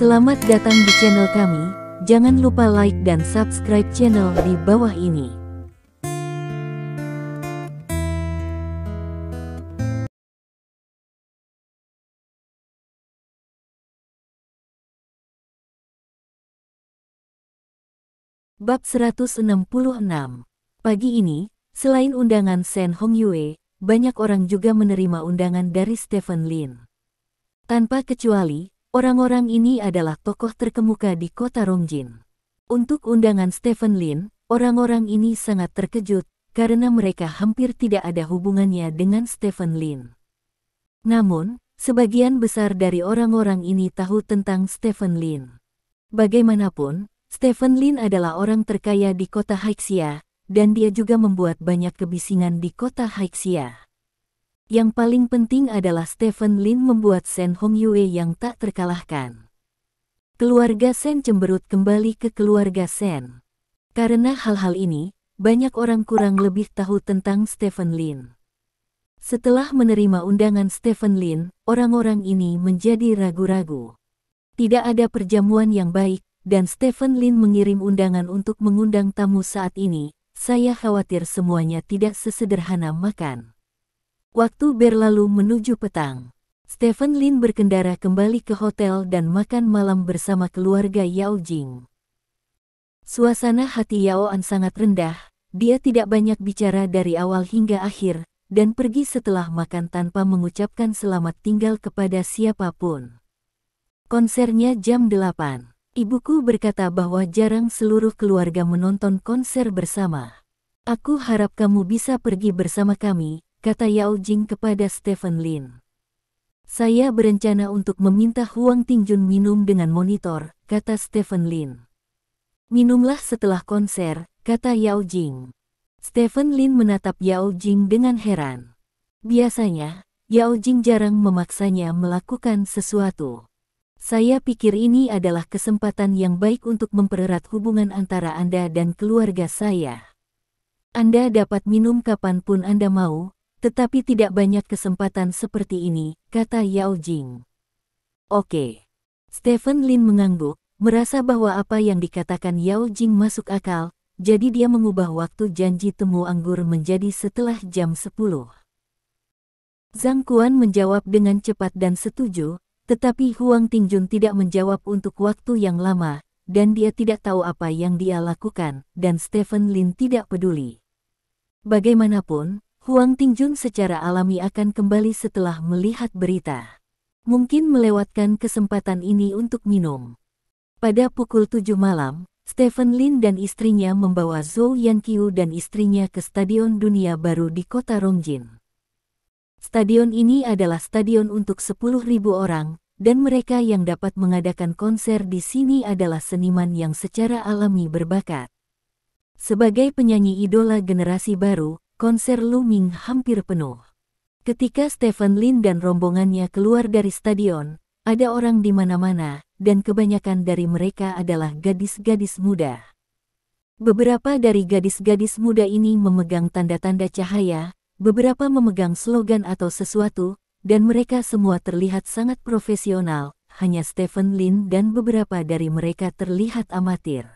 Selamat datang di channel kami, jangan lupa like dan subscribe channel di bawah ini. Bab 166. Pagi ini, selain undangan Shen Hongyue, banyak orang juga menerima undangan dari Stephen Lin. Tanpa kecuali, orang-orang ini adalah tokoh terkemuka di kota Rongjin. Untuk undangan Stephen Lin, orang-orang ini sangat terkejut, karena mereka hampir tidak ada hubungannya dengan Stephen Lin. Namun, sebagian besar dari orang-orang ini tahu tentang Stephen Lin. Bagaimanapun, Stephen Lin adalah orang terkaya di kota Haixia, dan dia juga membuat banyak kebisingan di kota Haixia. Yang paling penting adalah Stephen Lin membuat Shen Hongyue yang tak terkalahkan. Keluarga Shen cemberut kembali ke keluarga Shen. Karena hal-hal ini, banyak orang kurang lebih tahu tentang Stephen Lin. Setelah menerima undangan Stephen Lin, orang-orang ini menjadi ragu-ragu. Tidak ada perjamuan yang baik, dan Stephen Lin mengirim undangan untuk mengundang tamu saat ini. Saya khawatir semuanya tidak sesederhana makan. Waktu berlalu menuju petang. Stephen Lin berkendara kembali ke hotel dan makan malam bersama keluarga Yao Jing. Suasana hati Yao An sangat rendah, dia tidak banyak bicara dari awal hingga akhir, dan pergi setelah makan tanpa mengucapkan selamat tinggal kepada siapapun. Konsernya jam 8. Ibuku berkata bahwa jarang seluruh keluarga menonton konser bersama. Aku harap kamu bisa pergi bersama kami, kata Yao Jing kepada Stephen Lin. Saya berencana untuk meminta Huang Tingjun minum dengan monitor, kata Stephen Lin. Minumlah setelah konser, kata Yao Jing. Stephen Lin menatap Yao Jing dengan heran. Biasanya, Yao Jing jarang memaksanya melakukan sesuatu. Saya pikir ini adalah kesempatan yang baik untuk mempererat hubungan antara Anda dan keluarga saya. Anda dapat minum kapanpun Anda mau, tetapi tidak banyak kesempatan seperti ini, kata Yao Jing. Oke. Stephen Lin mengangguk, merasa bahwa apa yang dikatakan Yao Jing masuk akal, jadi dia mengubah waktu janji temu anggur menjadi setelah jam 10. Zhang Quan menjawab dengan cepat dan setuju, tetapi Huang Tingjun tidak menjawab untuk waktu yang lama, dan dia tidak tahu apa yang dia lakukan, dan Stephen Lin tidak peduli. Bagaimanapun, Huang Tingjun secara alami akan kembali setelah melihat berita. Mungkin melewatkan kesempatan ini untuk minum. Pada pukul 7 malam, Stephen Lin dan istrinya membawa Zhou Yanqiu dan istrinya ke Stadion Dunia Baru di kota Rongjin. Stadion ini adalah stadion untuk 10.000 orang, dan mereka yang dapat mengadakan konser di sini adalah seniman yang secara alami berbakat. Sebagai penyanyi idola generasi baru, konser Lu Ming hampir penuh. Ketika Stephen Lin dan rombongannya keluar dari stadion, ada orang di mana-mana, dan kebanyakan dari mereka adalah gadis-gadis muda. Beberapa dari gadis-gadis muda ini memegang tanda-tanda cahaya, beberapa memegang slogan atau sesuatu, dan mereka semua terlihat sangat profesional, hanya Stephen Lin dan beberapa dari mereka terlihat amatir.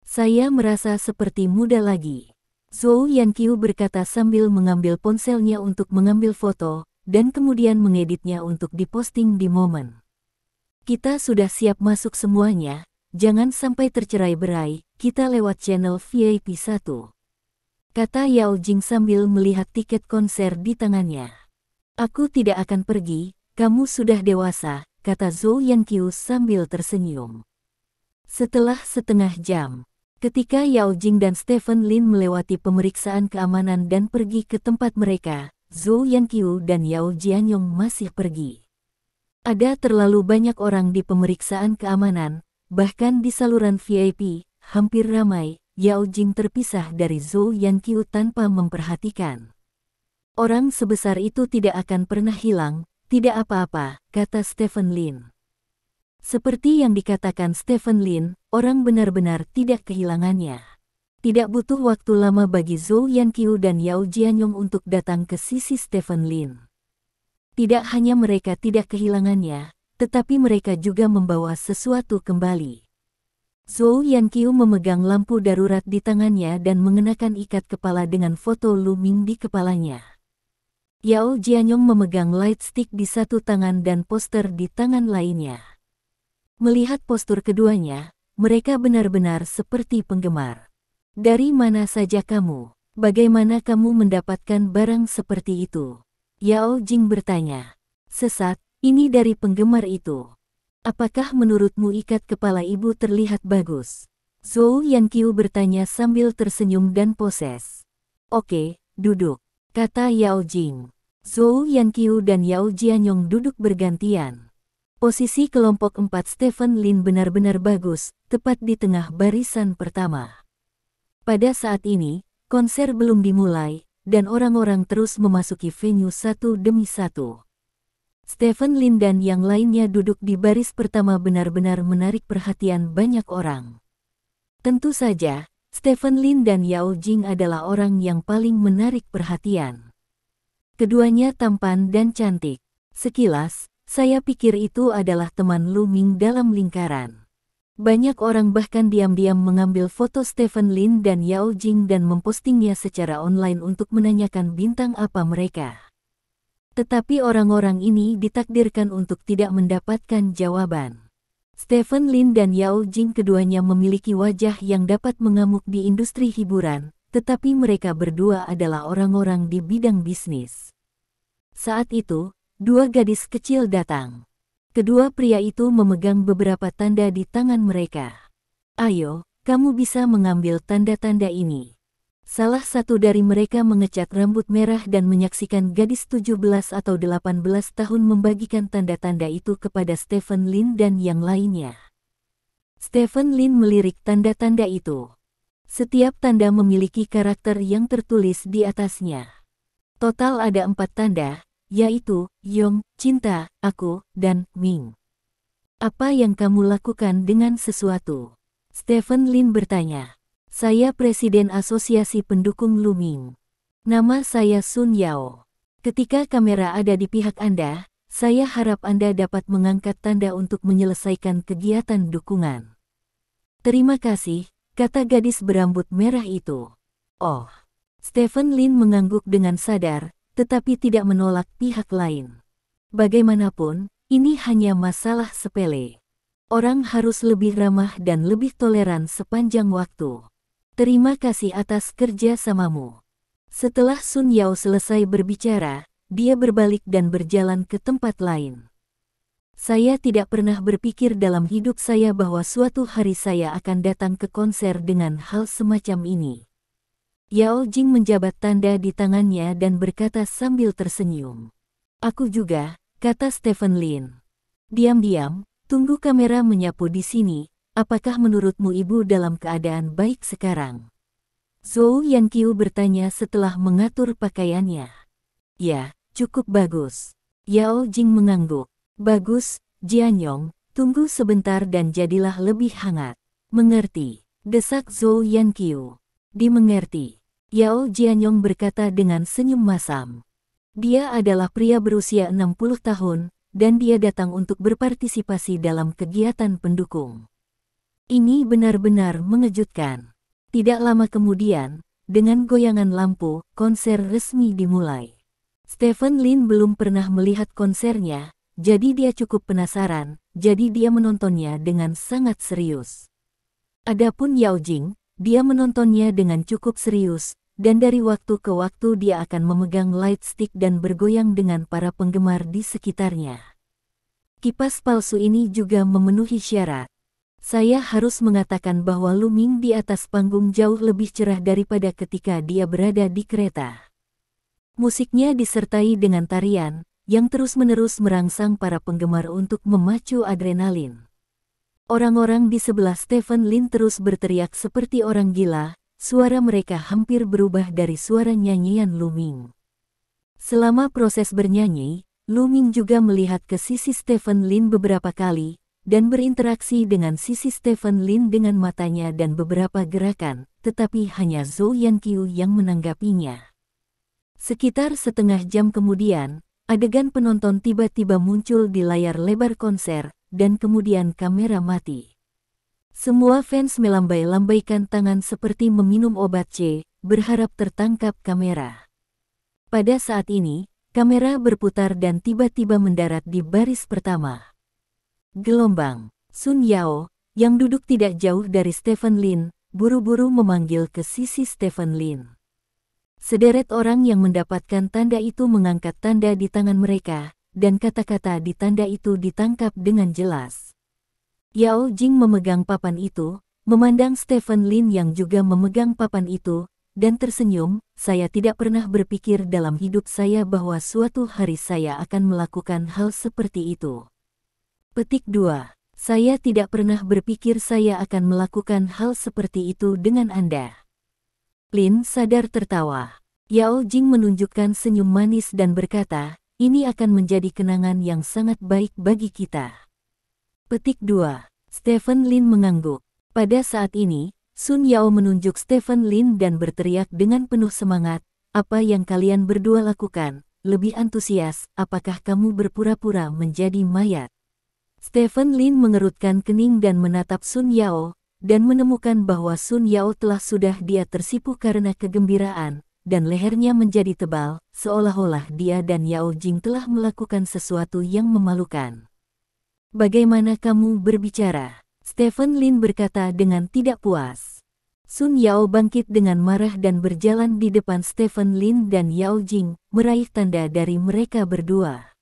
Saya merasa seperti muda lagi. Zhou Yanqiu berkata sambil mengambil ponselnya untuk mengambil foto, dan kemudian mengeditnya untuk diposting di Momen. Kita sudah siap masuk semuanya, jangan sampai tercerai-berai, kita lewat channel VIP 1. Kata Yao Jing sambil melihat tiket konser di tangannya. Aku tidak akan pergi, kamu sudah dewasa, kata Zhou Yanqiu sambil tersenyum. Setelah setengah jam, ketika Yao Jing dan Stephen Lin melewati pemeriksaan keamanan dan pergi ke tempat mereka, Zhou Yanqiu dan Yao Jianyong masih pergi. Ada terlalu banyak orang di pemeriksaan keamanan, bahkan di saluran VIP, hampir ramai. Yao Jing terpisah dari Zhou Yanqiu tanpa memperhatikan. Orang sebesar itu tidak akan pernah hilang, tidak apa-apa, kata Stephen Lin. Seperti yang dikatakan Stephen Lin, orang benar-benar tidak kehilangannya. Tidak butuh waktu lama bagi Zhou Yanqiu dan Yao Jianyong untuk datang ke sisi Stephen Lin. Tidak hanya mereka tidak kehilangannya, tetapi mereka juga membawa sesuatu kembali. Zhou Yanqiu memegang lampu darurat di tangannya dan mengenakan ikat kepala dengan foto Lu Ming di kepalanya. Yao Jianyong memegang light stick di satu tangan dan poster di tangan lainnya. Melihat postur keduanya, mereka benar-benar seperti penggemar. Dari mana saja kamu? Bagaimana kamu mendapatkan barang seperti itu? Yao Jing bertanya. Sesat, ini dari penggemar itu. Apakah menurutmu ikat kepala ibu terlihat bagus? Zhou Yanqiu bertanya sambil tersenyum dan poses. Oke, duduk, kata Yao Jing. Zhou Yanqiu dan Yao Jianyong duduk bergantian. Posisi kelompok 4 Stephen Lin benar-benar bagus, tepat di tengah barisan pertama. Pada saat ini, konser belum dimulai, dan orang-orang terus memasuki venue satu demi satu. Stephen Lin dan yang lainnya duduk di baris pertama benar-benar menarik perhatian banyak orang. Tentu saja, Stephen Lin dan Yao Jing adalah orang yang paling menarik perhatian. Keduanya tampan dan cantik. Sekilas, saya pikir itu adalah teman Lu Ming dalam lingkaran. Banyak orang bahkan diam-diam mengambil foto Stephen Lin dan Yao Jing dan mempostingnya secara online untuk menanyakan bintang apa mereka. Tetapi orang-orang ini ditakdirkan untuk tidak mendapatkan jawaban. Stephen Lin dan Yao Jing keduanya memiliki wajah yang dapat mengamuk di industri hiburan, tetapi mereka berdua adalah orang-orang di bidang bisnis. Saat itu, dua gadis kecil datang. Kedua pria itu memegang beberapa tanda di tangan mereka. Ayo, kamu bisa mengambil tanda-tanda ini. Salah satu dari mereka mengecat rambut merah dan menyaksikan gadis 17 atau 18 tahun membagikan tanda-tanda itu kepada Stephen Lin dan yang lainnya. Stephen Lin melirik tanda-tanda itu. Setiap tanda memiliki karakter yang tertulis di atasnya. Total ada 4 tanda, yaitu Yong, cinta, aku, dan Ming. Apa yang kamu lakukan dengan sesuatu? Stephen Lin bertanya. Saya Presiden Asosiasi Pendukung Lu Ming. Nama saya Sun Yao. Ketika kamera ada di pihak Anda, saya harap Anda dapat mengangkat tanda untuk menyelesaikan kegiatan dukungan. Terima kasih, kata gadis berambut merah itu. Oh. Stephen Lin mengangguk dengan sadar, tetapi tidak menolak pihak lain. Bagaimanapun, ini hanya masalah sepele. Orang harus lebih ramah dan lebih toleran sepanjang waktu. Terima kasih atas kerja samamu. Setelah Sun Yao selesai berbicara, dia berbalik dan berjalan ke tempat lain. Saya tidak pernah berpikir dalam hidup saya bahwa suatu hari saya akan datang ke konser dengan hal semacam ini. Yao Jing menjabat tanda di tangannya dan berkata sambil tersenyum. Aku juga, kata Stephen Lin. Diam-diam, tunggu kamera menyapu di sini, apakah menurutmu ibu dalam keadaan baik sekarang? Zhou Yanqiu bertanya setelah mengatur pakaiannya. Ya, cukup bagus. Yao Jing mengangguk. Bagus, Jianyong, tunggu sebentar dan jadilah lebih hangat. Mengerti, desak Zhou Yanqiu. Dimengerti. Yao Jianyong berkata dengan senyum masam. Dia adalah pria berusia 60 tahun, dan dia datang untuk berpartisipasi dalam kegiatan pendukung. Ini benar-benar mengejutkan. Tidak lama kemudian, dengan goyangan lampu, konser resmi dimulai. Stephen Lin belum pernah melihat konsernya, jadi dia cukup penasaran, jadi dia menontonnya dengan sangat serius. Adapun Yao Jing, dia menontonnya dengan cukup serius, dan dari waktu ke waktu dia akan memegang light stick dan bergoyang dengan para penggemar di sekitarnya. Kipas palsu ini juga memenuhi syarat. Saya harus mengatakan bahwa Lu Ming di atas panggung jauh lebih cerah daripada ketika dia berada di kereta. Musiknya disertai dengan tarian, yang terus-menerus merangsang para penggemar untuk memacu adrenalin. Orang-orang di sebelah Stephen Lin terus berteriak seperti orang gila, suara mereka hampir berubah dari suara nyanyian Lu Ming. Selama proses bernyanyi, Lu Ming juga melihat ke sisi Stephen Lin beberapa kali, dan berinteraksi dengan sisi Stephen Lin dengan matanya dan beberapa gerakan, tetapi hanya Zhou Yanqiu yang menanggapinya. Sekitar setengah jam kemudian, adegan penonton tiba-tiba muncul di layar lebar konser, dan kemudian kamera mati. Semua fans melambai-lambaikan tangan seperti meminum obat C, berharap tertangkap kamera. Pada saat ini, kamera berputar dan tiba-tiba mendarat di baris pertama. Gelombang. Sun Yao, yang duduk tidak jauh dari Stephen Lin, buru-buru memanggil ke sisi Stephen Lin. Sederet orang yang mendapatkan tanda itu mengangkat tanda di tangan mereka, dan kata-kata di tanda itu ditangkap dengan jelas. Yao Jing memegang papan itu, memandang Stephen Lin yang juga memegang papan itu, dan tersenyum. Saya tidak pernah berpikir dalam hidup saya bahwa suatu hari saya akan melakukan hal seperti itu. Petik 2. Saya tidak pernah berpikir saya akan melakukan hal seperti itu dengan Anda. Lin sadar tertawa. Yao Jing menunjukkan senyum manis dan berkata, ini akan menjadi kenangan yang sangat baik bagi kita. Petik 2. Stephen Lin mengangguk. Pada saat ini, Sun Yao menunjuk Stephen Lin dan berteriak dengan penuh semangat, apa yang kalian berdua lakukan? Lebih antusias, apakah kamu berpura-pura menjadi mayat? Stephen Lin mengerutkan kening dan menatap Sun Yao, dan menemukan bahwa Sun Yao sudah dia tersipu karena kegembiraan, dan lehernya menjadi tebal, seolah-olah dia dan Yao Jing telah melakukan sesuatu yang memalukan. Bagaimana kamu berbicara? Stephen Lin berkata dengan tidak puas. Sun Yao bangkit dengan marah dan berjalan di depan Stephen Lin dan Yao Jing, meraih tanda dari mereka berdua.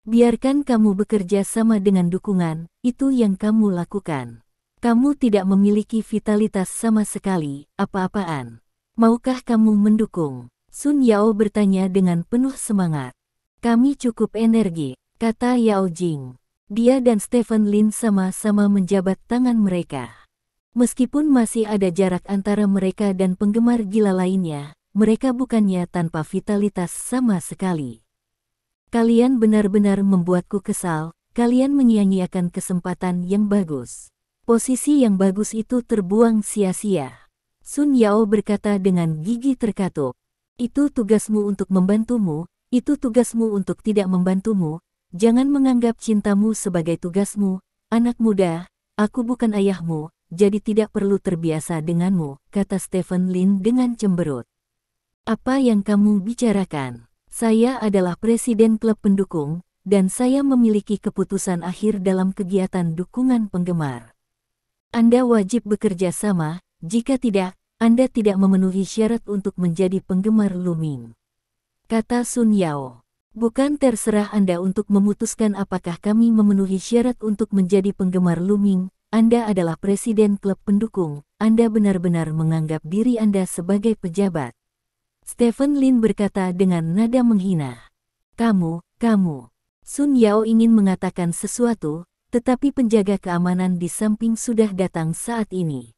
Biarkan kamu bekerja sama dengan dukungan, itu yang kamu lakukan. Kamu tidak memiliki vitalitas sama sekali, apa-apaan. Maukah kamu mendukung? Sun Yao bertanya dengan penuh semangat. Kami cukup energi, kata Yao Jing. Dia dan Stephen Lin sama-sama menjabat tangan mereka. Meskipun masih ada jarak antara mereka dan penggemar gila lainnya, mereka bukannya tanpa vitalitas sama sekali. Kalian benar-benar membuatku kesal, kalian menyia-nyiakan kesempatan yang bagus. Posisi yang bagus itu terbuang sia-sia. Sun Yao berkata dengan gigi terkatup. Itu tugasmu untuk membantumu, itu tugasmu untuk tidak membantumu. Jangan menganggap cintamu sebagai tugasmu, anak muda, aku bukan ayahmu, jadi tidak perlu terbiasa denganmu, kata Stephen Lin dengan cemberut. Apa yang kamu bicarakan? Saya adalah presiden klub pendukung, dan saya memiliki keputusan akhir dalam kegiatan dukungan penggemar. Anda wajib bekerja sama, jika tidak, Anda tidak memenuhi syarat untuk menjadi penggemar Luming. Kata Sun Yao. Bukan terserah Anda untuk memutuskan apakah kami memenuhi syarat untuk menjadi penggemar Luming. Anda adalah presiden klub pendukung, Anda benar-benar menganggap diri Anda sebagai pejabat. Stephen Lin berkata dengan nada menghina. Kamu. Sun Yao ingin mengatakan sesuatu, tetapi penjaga keamanan di samping sudah datang saat ini.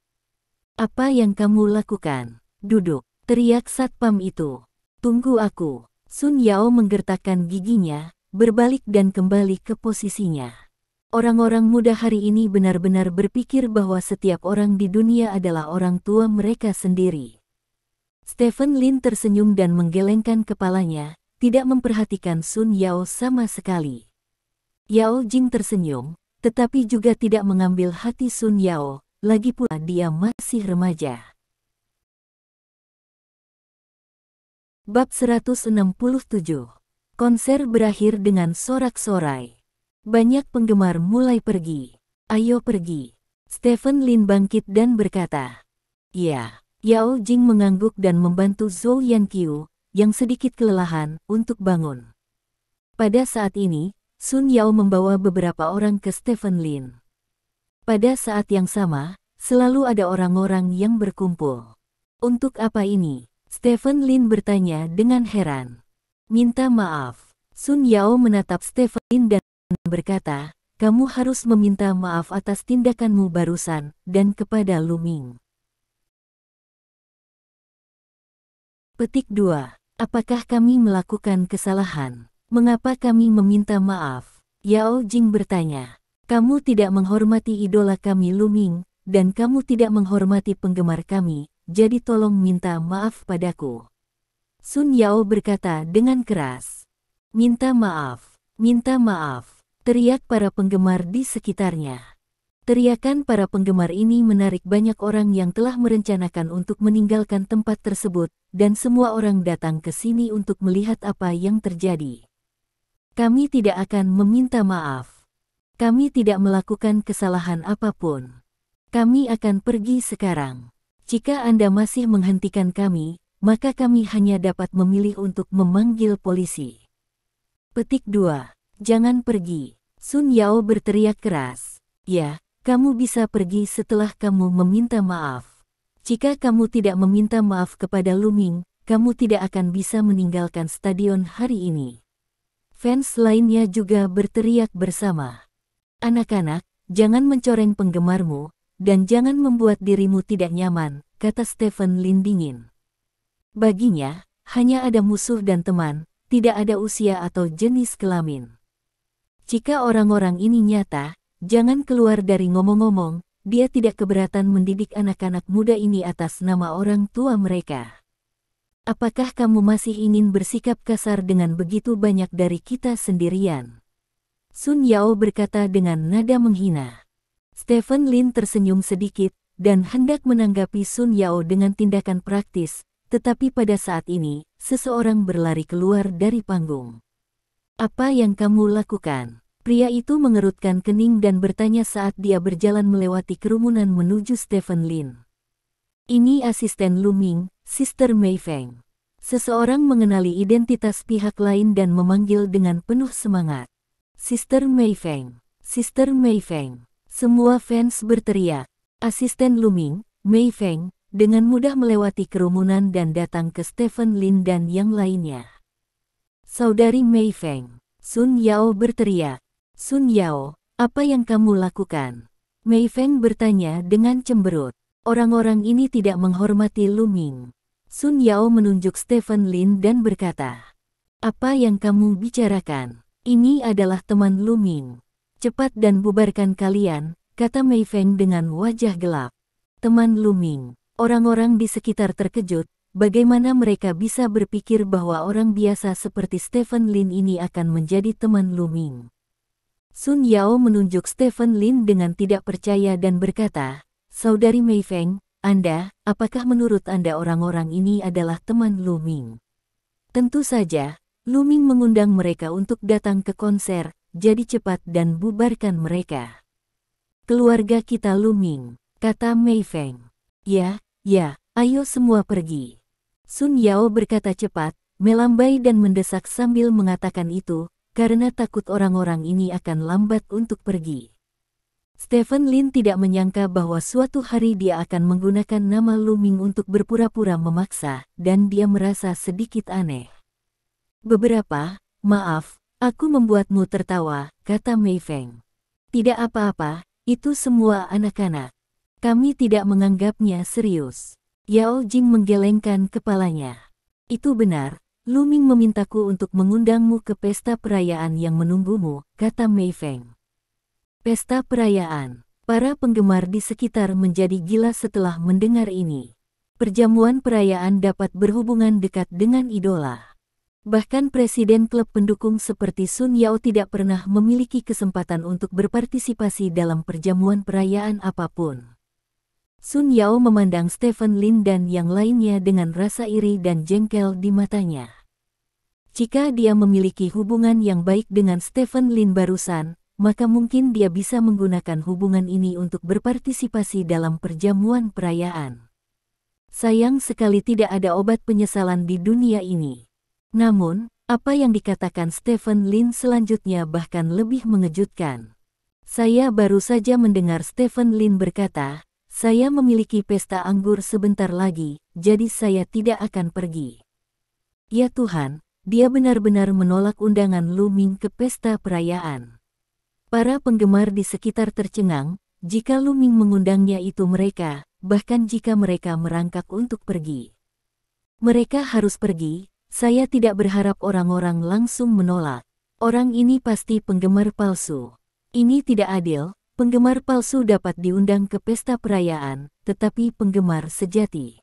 Apa yang kamu lakukan? Duduk, teriak satpam itu. Tunggu aku. Sun Yao menggertakkan giginya, berbalik dan kembali ke posisinya. Orang-orang muda hari ini benar-benar berpikir bahwa setiap orang di dunia adalah orang tua mereka sendiri. Stephen Lin tersenyum dan menggelengkan kepalanya, tidak memperhatikan Sun Yao sama sekali. Yao Jing tersenyum, tetapi juga tidak mengambil hati Sun Yao, lagi pula dia masih remaja. Bab 167. Konser berakhir dengan sorak-sorai. Banyak penggemar mulai pergi. Ayo pergi. Stephen Lin bangkit dan berkata. Ya. Yao Jing mengangguk dan membantu Zhou Yanqiu, yang sedikit kelelahan, untuk bangun. Pada saat ini, Sun Yao membawa beberapa orang ke Stephen Lin. Pada saat yang sama, selalu ada orang-orang yang berkumpul. Untuk apa ini? Stephen Lin bertanya dengan heran. Minta maaf. Sun Yao menatap Stephen Lin dan berkata, kamu harus meminta maaf atas tindakanmu barusan, dan kepada Luming. Petik 2. Apakah kami melakukan kesalahan? Mengapa kami meminta maaf? Yao Jing bertanya. Kamu tidak menghormati idola kami Luming, dan kamu tidak menghormati penggemar kami. Jadi tolong minta maaf padaku. Sun Yao berkata dengan keras. Minta maaf, minta maaf, teriak para penggemar di sekitarnya. Teriakan para penggemar ini menarik banyak orang yang telah merencanakan untuk meninggalkan tempat tersebut, dan semua orang datang ke sini untuk melihat apa yang terjadi. Kami tidak akan meminta maaf. Kami tidak melakukan kesalahan apapun. Kami akan pergi sekarang. Jika Anda masih menghentikan kami, maka kami hanya dapat memilih untuk memanggil polisi. Petik 2. Jangan pergi. Sun Yao berteriak keras. Ya, kamu bisa pergi setelah kamu meminta maaf. Jika kamu tidak meminta maaf kepada Lu Ming, kamu tidak akan bisa meninggalkan stadion hari ini. Fans lainnya juga berteriak bersama. Anak-anak, jangan mencoreng penggemarmu, dan jangan membuat dirimu tidak nyaman, kata Stephen Lin dingin. Baginya, hanya ada musuh dan teman, tidak ada usia atau jenis kelamin. Jika orang-orang ini nyata, jangan keluar dari ngomong-ngomong, dia tidak keberatan mendidik anak-anak muda ini atas nama orang tua mereka. Apakah kamu masih ingin bersikap kasar dengan begitu banyak dari kita sendirian? Sun Yao berkata dengan nada menghina. Stephen Lin tersenyum sedikit, dan hendak menanggapi Sun Yao dengan tindakan praktis, tetapi pada saat ini, seseorang berlari keluar dari panggung. Apa yang kamu lakukan? Pria itu mengerutkan kening dan bertanya saat dia berjalan melewati kerumunan menuju Stephen Lin. Ini asisten Lu Ming, Sister Mei Feng. Seseorang mengenali identitas pihak lain dan memanggil dengan penuh semangat. Sister Mei Feng, Sister Mei Feng. Semua fans berteriak. Asisten Lu Ming, Mei Feng, dengan mudah melewati kerumunan dan datang ke Stephen Lin dan yang lainnya. Saudari Mei Feng, Sun Yao berteriak. Sun Yao, apa yang kamu lakukan? Mei Feng bertanya dengan cemberut. Orang-orang ini tidak menghormati Lu Ming. Sun Yao menunjuk Stephen Lin dan berkata, apa yang kamu bicarakan? Ini adalah teman Lu Ming. Cepat dan bubarkan kalian, kata Mei Feng dengan wajah gelap. Teman Lu Ming. Orang-orang di sekitar terkejut, bagaimana mereka bisa berpikir bahwa orang biasa seperti Stephen Lin ini akan menjadi teman Lu Ming. Sun Yao menunjuk Stephen Lin dengan tidak percaya dan berkata, Saudari Mei Feng, apakah menurut Anda orang-orang ini adalah teman Lu Ming? Tentu saja, Lu Ming mengundang mereka untuk datang ke konser, jadi cepat dan bubarkan mereka. Keluarga kita Lu Ming, kata Mei Feng. Ya, ayo semua pergi. Sun Yao berkata cepat, melambai dan mendesak sambil mengatakan itu, karena takut orang-orang ini akan lambat untuk pergi. Stephen Lin tidak menyangka bahwa suatu hari dia akan menggunakan nama Lu Ming untuk berpura-pura memaksa, dan dia merasa sedikit aneh. Maaf, aku membuatmu tertawa, kata Mei Feng. Tidak apa-apa, itu semua anak-anak. Kami tidak menganggapnya serius. Yao Jing menggelengkan kepalanya. Itu benar, Lu Ming memintaku untuk mengundangmu ke pesta perayaan yang menunggumu, kata Mei Feng. Pesta perayaan. Para penggemar di sekitar menjadi gila setelah mendengar ini. Perjamuan perayaan dapat berhubungan dekat dengan idola. Bahkan presiden klub pendukung seperti Sun Yao tidak pernah memiliki kesempatan untuk berpartisipasi dalam perjamuan perayaan apapun. Sun Yao memandang Stephen Lin dan yang lainnya dengan rasa iri dan jengkel di matanya. Jika dia memiliki hubungan yang baik dengan Stephen Lin barusan, maka mungkin dia bisa menggunakan hubungan ini untuk berpartisipasi dalam perjamuan perayaan. Sayang sekali tidak ada obat penyesalan di dunia ini. Namun, apa yang dikatakan Stephen Lin selanjutnya bahkan lebih mengejutkan. Saya baru saja mendengar Stephen Lin berkata, saya memiliki pesta anggur sebentar lagi, jadi saya tidak akan pergi. Ya Tuhan, dia benar-benar menolak undangan Lu Ming ke pesta perayaan. Para penggemar di sekitar tercengang, jika Lu Ming mengundangnya itu mereka, bahkan jika mereka merangkak untuk pergi. Mereka harus pergi. Saya tidak berharap orang-orang langsung menolak. Orang ini pasti penggemar palsu. Ini tidak adil, penggemar palsu dapat diundang ke pesta perayaan, tetapi penggemar sejati.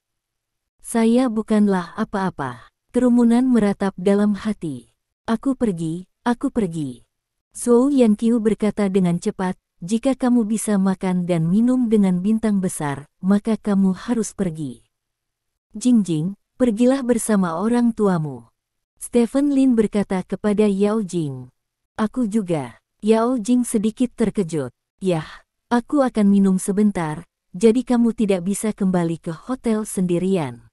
Saya bukanlah apa-apa. Kerumunan meratap dalam hati. Aku pergi, aku pergi. Zhou Yanqiu berkata dengan cepat, jika kamu bisa makan dan minum dengan bintang besar, maka kamu harus pergi. Jingjing, pergilah bersama orang tuamu. Stephen Lin berkata kepada Yao Jing. Aku juga. Yao Jing sedikit terkejut. Yah, aku akan minum sebentar, jadi kamu tidak bisa kembali ke hotel sendirian.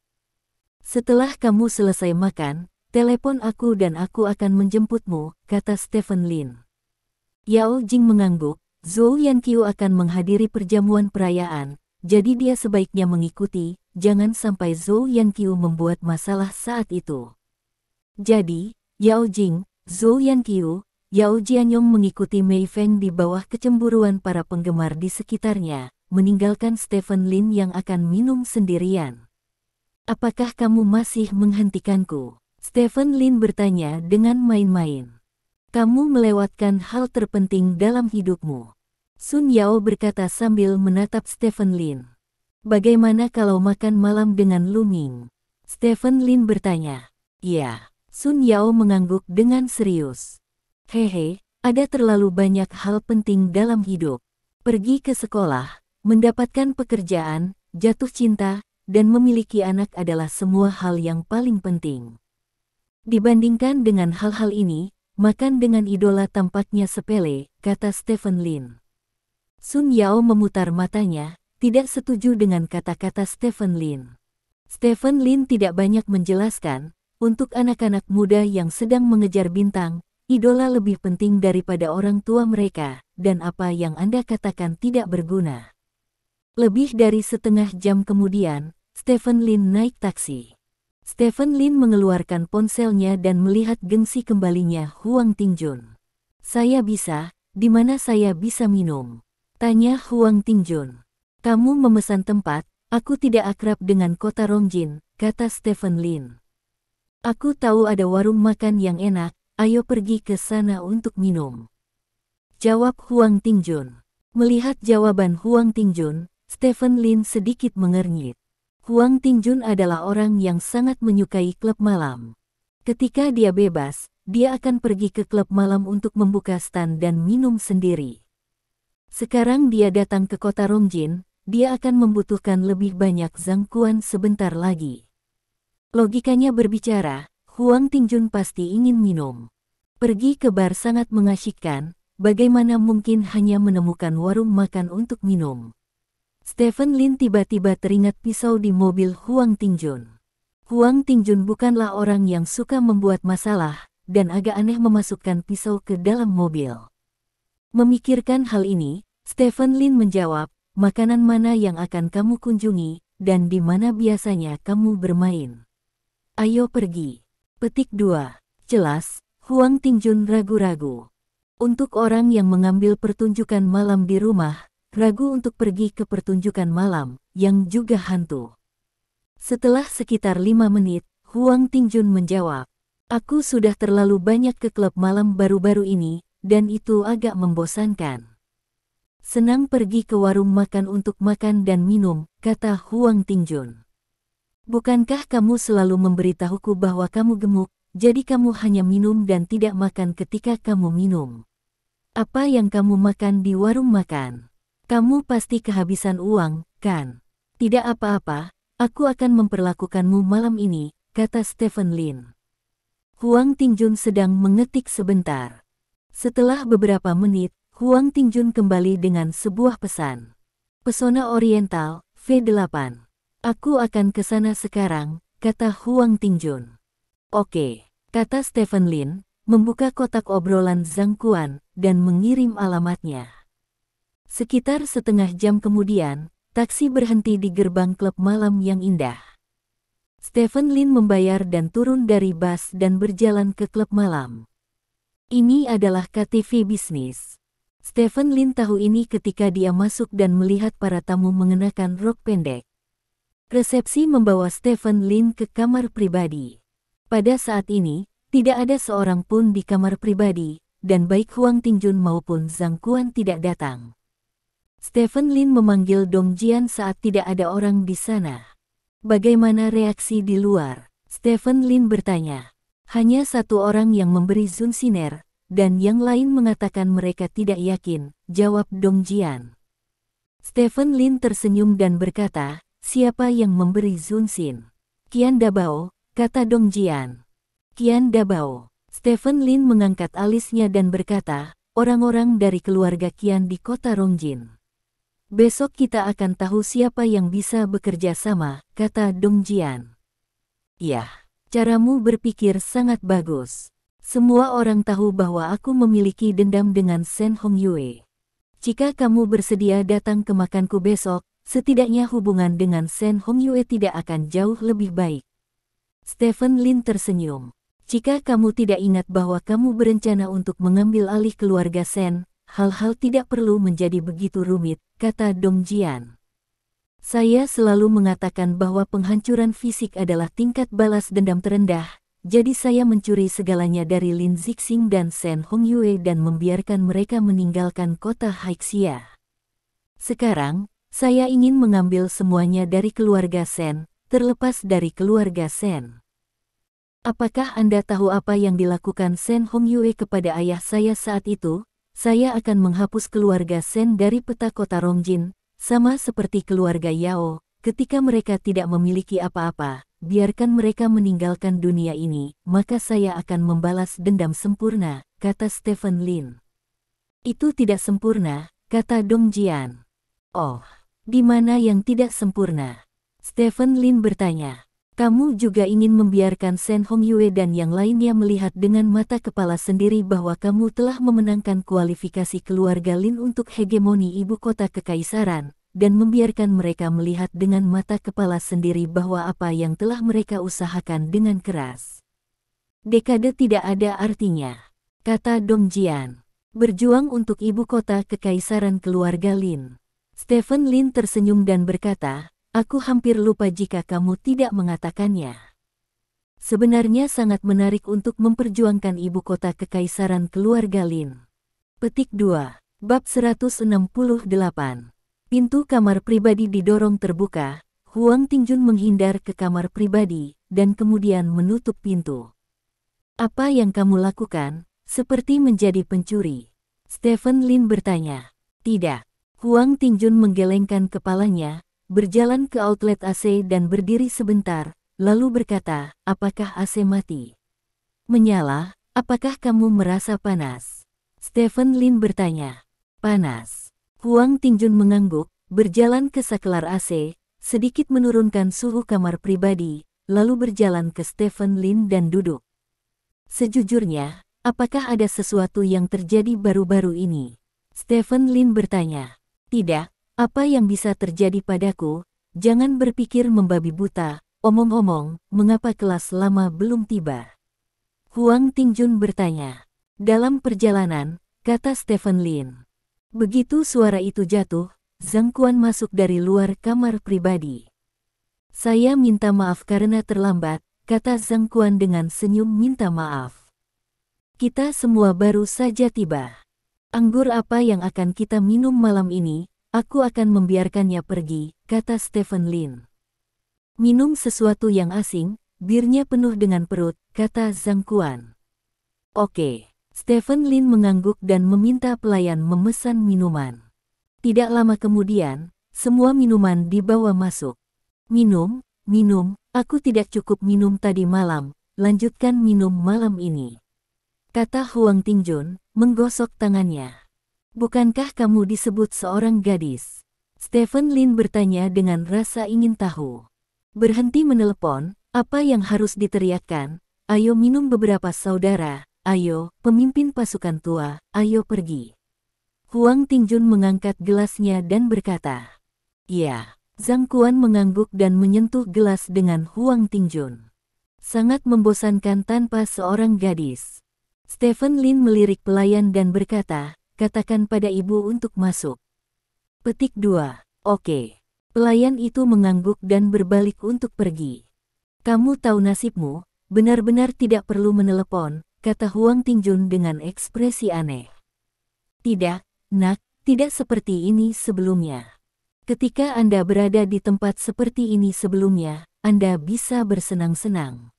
Setelah kamu selesai makan, telepon aku dan aku akan menjemputmu, kata Stephen Lin. Yao Jing mengangguk, Zhou Yanqiu akan menghadiri perjamuan perayaan, jadi dia sebaiknya mengikuti, jangan sampai Zhou Yanqiu membuat masalah saat itu. Jadi, Yao Jing, Zhou Yanqiu, Yao Jianyong mengikuti Mei Feng di bawah kecemburuan para penggemar di sekitarnya, meninggalkan Stephen Lin yang akan minum sendirian. Apakah kamu masih menghentikanku? Stephen Lin bertanya dengan main-main. Kamu melewatkan hal terpenting dalam hidupmu. Sun Yao berkata sambil menatap Stephen Lin. Bagaimana kalau makan malam dengan Lu Ming? Stephen Lin bertanya. Ya, Sun Yao mengangguk dengan serius. Hehe, ada terlalu banyak hal penting dalam hidup. Pergi ke sekolah, mendapatkan pekerjaan, jatuh cinta, dan memiliki anak adalah semua hal yang paling penting. Dibandingkan dengan hal-hal ini, makan dengan idola tampaknya sepele, kata Stephen Lin. Sun Yao memutar matanya, tidak setuju dengan kata-kata Stephen Lin. Stephen Lin tidak banyak menjelaskan, untuk anak-anak muda yang sedang mengejar bintang, idola lebih penting daripada orang tua mereka, dan apa yang Anda katakan tidak berguna. Lebih dari setengah jam kemudian, Stephen Lin naik taksi. Stephen Lin mengeluarkan ponselnya dan melihat gengsi kembalinya Huang Tingjun. Saya bisa, di mana saya bisa minum? Tanya Huang Tingjun. Kamu memesan tempat, aku tidak akrab dengan kota Rongjin, kata Stephen Lin. Aku tahu ada warung makan yang enak, ayo pergi ke sana untuk minum. Jawab Huang Tingjun. Melihat jawaban Huang Tingjun, Stephen Lin sedikit mengernyit. Huang Tingjun adalah orang yang sangat menyukai klub malam. Ketika dia bebas, dia akan pergi ke klub malam untuk membuka stand dan minum sendiri. Sekarang dia datang ke kota Rongjin, dia akan membutuhkan lebih banyak zangkuan sebentar lagi. Logikanya berbicara, Huang Tingjun pasti ingin minum. Pergi ke bar sangat mengasyikkan, bagaimana mungkin hanya menemukan warung makan untuk minum. Stephen Lin tiba-tiba teringat pisau di mobil Huang Tingjun. Huang Tingjun bukanlah orang yang suka membuat masalah, dan agak aneh memasukkan pisau ke dalam mobil. Memikirkan hal ini, Stephen Lin menjawab, makanan mana yang akan kamu kunjungi, dan di mana biasanya kamu bermain? Ayo pergi. Petik 2. Jelas, Huang Tingjun ragu-ragu. Untuk orang yang mengambil pertunjukan malam di rumah, ragu untuk pergi ke pertunjukan malam, yang juga hantu. Setelah sekitar 5 menit, Huang Tingjun menjawab, aku sudah terlalu banyak ke klub malam baru-baru ini, dan itu agak membosankan. Senang pergi ke warung makan untuk makan dan minum, kata Huang Tingjun. Bukankah kamu selalu memberitahuku bahwa kamu gemuk, jadi kamu hanya minum dan tidak makan ketika kamu minum? Apa yang kamu makan di warung makan? Kamu pasti kehabisan uang, kan? Tidak apa-apa, aku akan memperlakukanmu malam ini, kata Stephen Lin. Huang Tingjun sedang mengetik sebentar. Setelah beberapa menit, Huang Tingjun kembali dengan sebuah pesan. Pesona Oriental, V8. Aku akan ke sana sekarang, kata Huang Tingjun. Oke, kata Stephen Lin, membuka kotak obrolan zangkuan, dan mengirim alamatnya. Sekitar setengah jam kemudian, taksi berhenti di gerbang klub malam yang indah. Stephen Lin membayar dan turun dari bus dan berjalan ke klub malam. Ini adalah KTV bisnis. Stephen Lin tahu ini ketika dia masuk dan melihat para tamu mengenakan rok pendek. Resepsi membawa Stephen Lin ke kamar pribadi. Pada saat ini, tidak ada seorang pun di kamar pribadi, dan baik Huang Tingjun maupun Zhang Kuan tidak datang. Stephen Lin memanggil Dong Jian saat tidak ada orang di sana. Bagaimana reaksi di luar? Stephen Lin bertanya. Hanya satu orang yang memberi Zun Siner, dan yang lain mengatakan mereka tidak yakin, jawab Dong Jian. Stephen Lin tersenyum dan berkata, siapa yang memberi Zun Sin? Qian Dabao, kata Dong Jian. Qian Dabao. Stephen Lin mengangkat alisnya dan berkata, orang-orang dari keluarga Qian di kota Rongjin. Besok kita akan tahu siapa yang bisa bekerja sama, kata Dong Jian. Ya, caramu berpikir sangat bagus. Semua orang tahu bahwa aku memiliki dendam dengan Shen Hongyue. Jika kamu bersedia datang ke makanku besok, setidaknya hubungan dengan Shen Hongyue tidak akan jauh lebih baik. Stephen Lin tersenyum. Jika kamu tidak ingat bahwa kamu berencana untuk mengambil alih keluarga Shen, hal-hal tidak perlu menjadi begitu rumit, kata Dong Jian. Saya selalu mengatakan bahwa penghancuran fisik adalah tingkat balas dendam terendah, jadi saya mencuri segalanya dari Lin Zixing dan Shen Hongyue dan membiarkan mereka meninggalkan kota Haixia. Sekarang, saya ingin mengambil semuanya dari keluarga Shen, terlepas dari keluarga Shen. Apakah Anda tahu apa yang dilakukan Shen Hongyue kepada ayah saya saat itu? Saya akan menghapus keluarga Shen dari peta kota Rongjin, sama seperti keluarga Yao, ketika mereka tidak memiliki apa-apa, biarkan mereka meninggalkan dunia ini, maka saya akan membalas dendam sempurna, kata Stephen Lin. Itu tidak sempurna, kata Dong Jian. Oh, di mana yang tidak sempurna? Stephen Lin bertanya. Kamu juga ingin membiarkan Shen Hongyue dan yang lainnya melihat dengan mata kepala sendiri bahwa kamu telah memenangkan kualifikasi keluarga Lin untuk hegemoni ibu kota kekaisaran, dan membiarkan mereka melihat dengan mata kepala sendiri bahwa apa yang telah mereka usahakan dengan keras. Dekade tidak ada artinya, kata Dong Jian. Berjuang untuk ibu kota kekaisaran keluarga Lin. Stephen Lin tersenyum dan berkata, aku hampir lupa jika kamu tidak mengatakannya. Sebenarnya sangat menarik untuk memperjuangkan ibu kota kekaisaran keluarga Lin. Petik 2. Bab 168. Pintu kamar pribadi didorong terbuka, Huang Tingjun menghindar ke kamar pribadi, dan kemudian menutup pintu. Apa yang kamu lakukan? Seperti menjadi pencuri. Stephen Lin bertanya. Tidak. Huang Tingjun menggelengkan kepalanya, berjalan ke outlet AC dan berdiri sebentar, lalu berkata, apakah AC mati? Menyala, apakah kamu merasa panas? Stephen Lin bertanya. Panas. Huang Tingjun mengangguk, berjalan ke saklar AC, sedikit menurunkan suhu kamar pribadi, lalu berjalan ke Stephen Lin dan duduk. Sejujurnya, apakah ada sesuatu yang terjadi baru-baru ini? Stephen Lin bertanya. Tidak. Apa yang bisa terjadi padaku? Jangan berpikir membabi buta. Omong-omong, mengapa kelas lama belum tiba? Huang Tingjun bertanya. Dalam perjalanan, kata Stephen Lin. Begitu suara itu jatuh, Zhang Quan masuk dari luar kamar pribadi. Saya minta maaf karena terlambat, kata Zhang Quan dengan senyum minta maaf. Kita semua baru saja tiba. Anggur apa yang akan kita minum malam ini? Aku akan membiarkannya pergi, kata Stephen Lin. Minum sesuatu yang asing, birnya penuh dengan perut, kata Zhang Quan. Oke. Stephen Lin mengangguk dan meminta pelayan memesan minuman. Tidak lama kemudian, semua minuman dibawa masuk. Minum, aku tidak cukup minum tadi malam, lanjutkan minum malam ini. Kata Huang Tingjun, menggosok tangannya. Bukankah kamu disebut seorang gadis? Stephen Lin bertanya dengan rasa ingin tahu. Berhenti menelepon, apa yang harus diteriakkan? Ayo minum beberapa saudara, ayo, pemimpin pasukan tua, ayo pergi. Huang Tingjun mengangkat gelasnya dan berkata. Ya, Zhang Quan mengangguk dan menyentuh gelas dengan Huang Tingjun. Sangat membosankan tanpa seorang gadis. Stephen Lin melirik pelayan dan berkata, katakan pada ibu untuk masuk. Petik 2. Oke. Pelayan itu mengangguk dan berbalik untuk pergi. Kamu tahu nasibmu, benar-benar tidak perlu menelepon, kata Huang Tingjun dengan ekspresi aneh. Tidak, nak, tidak seperti ini sebelumnya. Ketika Anda berada di tempat seperti ini sebelumnya, Anda bisa bersenang-senang.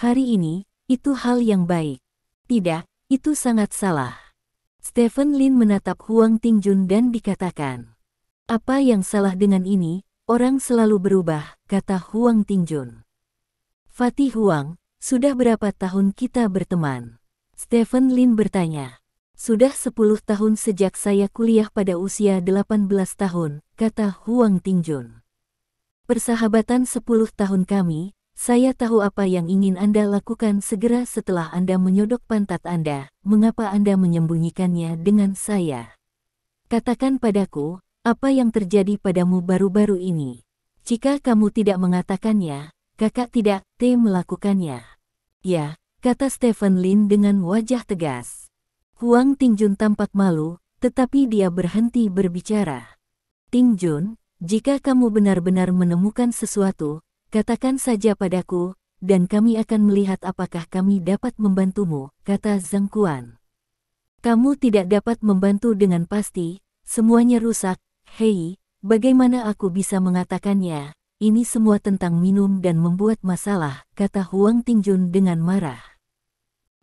Hari ini, itu hal yang baik. Tidak, itu sangat salah. Stephen Lin menatap Huang Tingjun dan dikatakan, "Apa yang salah dengan ini? Orang selalu berubah," kata Huang Tingjun. "Fatih Huang, sudah berapa tahun kita berteman?" Stephen Lin bertanya. "Sudah 10 tahun sejak saya kuliah pada usia 18 tahun, kata Huang Tingjun. "Persahabatan 10 tahun kami, saya tahu apa yang ingin Anda lakukan segera setelah Anda menyodok pantat Anda, mengapa Anda menyembunyikannya dengan saya? Katakan padaku, apa yang terjadi padamu baru-baru ini? Jika kamu tidak mengatakannya, kakak tidak melakukannya." "Ya," kata Stephen Lin dengan wajah tegas. Huang Tingjun tampak malu, tetapi dia berhenti berbicara. "Tingjun, jika kamu benar-benar menemukan sesuatu, katakan saja padaku, dan kami akan melihat apakah kami dapat membantumu," kata Zhang Quan. "Kamu tidak dapat membantu dengan pasti, semuanya rusak. Hei, bagaimana aku bisa mengatakannya? Ini semua tentang minum dan membuat masalah," kata Huang Tingjun dengan marah.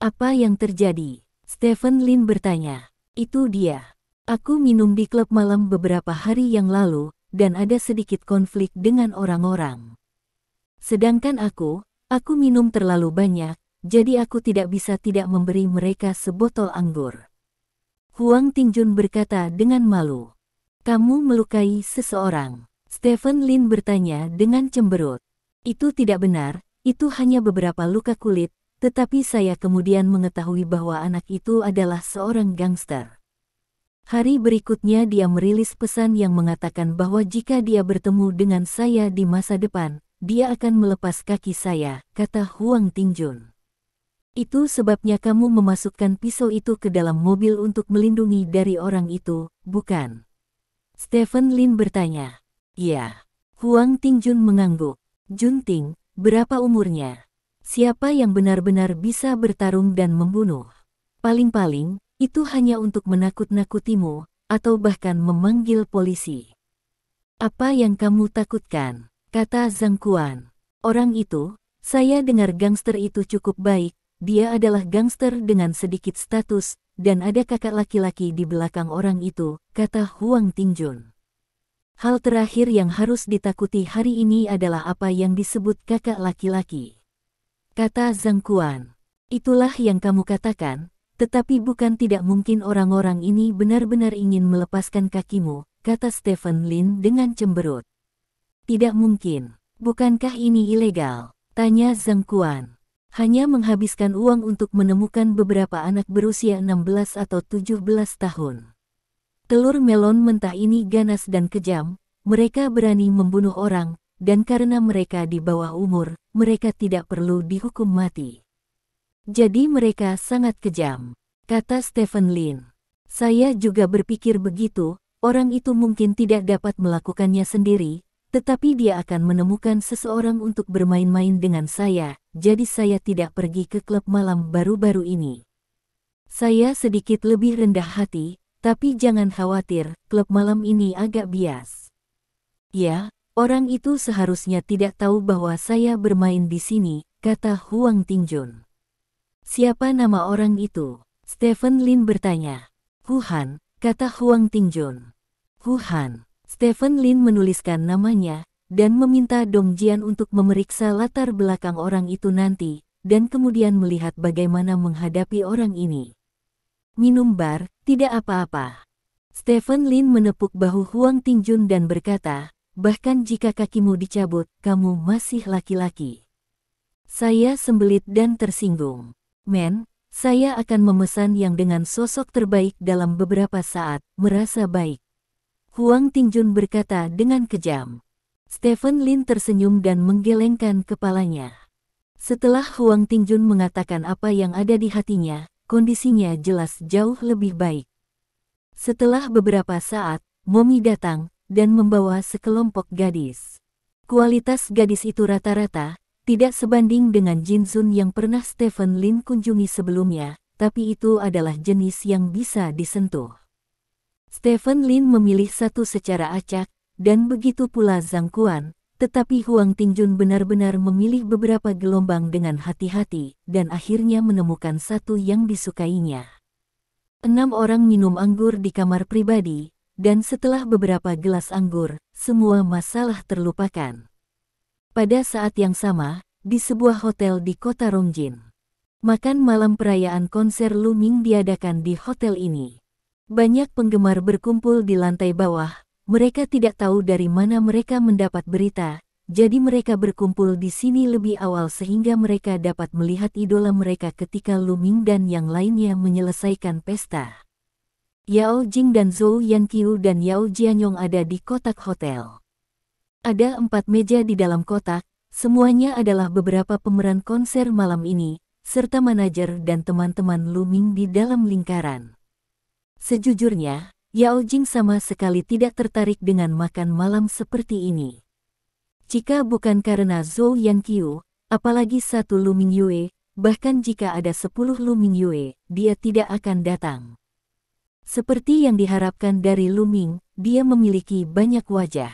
"Apa yang terjadi?" Stephen Lin bertanya. "Itu dia. Aku minum di klub malam beberapa hari yang lalu, dan ada sedikit konflik dengan orang-orang. Sedangkan aku minum terlalu banyak, jadi aku tidak bisa tidak memberi mereka sebotol anggur." Huang Tingjun berkata dengan malu. "Kamu melukai seseorang?" Stephen Lin bertanya dengan cemberut. "Itu tidak benar, itu hanya beberapa luka kulit. Tetapi saya kemudian mengetahui bahwa anak itu adalah seorang gangster. Hari berikutnya dia merilis pesan yang mengatakan bahwa jika dia bertemu dengan saya di masa depan, dia akan melepas kaki saya," kata Huang Tingjun. "Itu sebabnya kamu memasukkan pisau itu ke dalam mobil untuk melindungi dari orang itu, bukan?" Stephen Lin bertanya. "Ya." Huang Tingjun mengangguk. "Junting, berapa umurnya? Siapa yang benar-benar bisa bertarung dan membunuh? Paling-paling, itu hanya untuk menakut-nakutimu, atau bahkan memanggil polisi." "Apa yang kamu takutkan?" kata Zhang Quan. "Orang itu, saya dengar gangster itu cukup baik, dia adalah gangster dengan sedikit status, dan ada kakak laki-laki di belakang orang itu," kata Huang Tingjun. "Hal terakhir yang harus ditakuti hari ini adalah apa yang disebut kakak laki-laki," kata Zhang Quan. "Itulah yang kamu katakan, tetapi bukan tidak mungkin orang-orang ini benar-benar ingin melepaskan kakimu," kata Stephen Lin dengan cemberut. "Tidak mungkin. Bukankah ini ilegal?" tanya Zhang Quan. "Hanya menghabiskan uang untuk menemukan beberapa anak berusia 16 atau 17 tahun. Telur melon mentah ini ganas dan kejam, mereka berani membunuh orang, dan karena mereka di bawah umur, mereka tidak perlu dihukum mati. Jadi mereka sangat kejam," kata Stephen Lin. "Saya juga berpikir begitu, orang itu mungkin tidak dapat melakukannya sendiri, tetapi dia akan menemukan seseorang untuk bermain-main dengan saya, jadi saya tidak pergi ke klub malam baru-baru ini. Saya sedikit lebih rendah hati, tapi jangan khawatir, klub malam ini agak bias." "Ya, orang itu seharusnya tidak tahu bahwa saya bermain di sini," kata Huang Tingjun. "Siapa nama orang itu?" Stephen Lin bertanya. "Huhan," kata Huang Tingjun. "Huhan." Stephen Lin menuliskan namanya, dan meminta Dong Jian untuk memeriksa latar belakang orang itu nanti, dan kemudian melihat bagaimana menghadapi orang ini. "Minum bar, tidak apa-apa." Stephen Lin menepuk bahu Huang Tingjun dan berkata, "Bahkan jika kakimu dicabut, kamu masih laki-laki." Saya sembelit dan tersinggung. "Men, saya akan memesan yang dengan sosok terbaik dalam beberapa saat, merasa baik." Huang Tingjun berkata dengan kejam. Stephen Lin tersenyum dan menggelengkan kepalanya. Setelah Huang Tingjun mengatakan apa yang ada di hatinya, kondisinya jelas jauh lebih baik. Setelah beberapa saat, Momi datang, dan membawa sekelompok gadis. Kualitas gadis itu rata-rata, tidak sebanding dengan Jin Zun yang pernah Stephen Lin kunjungi sebelumnya, tapi itu adalah jenis yang bisa disentuh. Stephen Lin memilih satu secara acak, dan begitu pula Zhang Quan, tetapi Huang Tingjun benar-benar memilih beberapa gelombang dengan hati-hati dan akhirnya menemukan satu yang disukainya. 6 orang minum anggur di kamar pribadi, dan setelah beberapa gelas anggur, semua masalah terlupakan. Pada saat yang sama, di sebuah hotel di kota Rongjin, makan malam perayaan konser Lu Ming diadakan di hotel ini. Banyak penggemar berkumpul di lantai bawah. Mereka tidak tahu dari mana mereka mendapat berita, jadi mereka berkumpul di sini lebih awal sehingga mereka dapat melihat idola mereka ketika Lu Ming dan yang lainnya menyelesaikan pesta. Yao Jing dan Zhou Yanqiu dan Yao Jianyong ada di kotak hotel. Ada 4 meja di dalam kotak, semuanya adalah beberapa pemeran konser malam ini, serta manajer dan teman-teman Lu Ming di dalam lingkaran. Sejujurnya, Yao Jing sama sekali tidak tertarik dengan makan malam seperti ini. Jika bukan karena Zhou Yanqiu, apalagi satu Lu Mingyue, bahkan jika ada 10 Lu Mingyue, dia tidak akan datang. Seperti yang diharapkan dari Lu Ming, dia memiliki banyak wajah.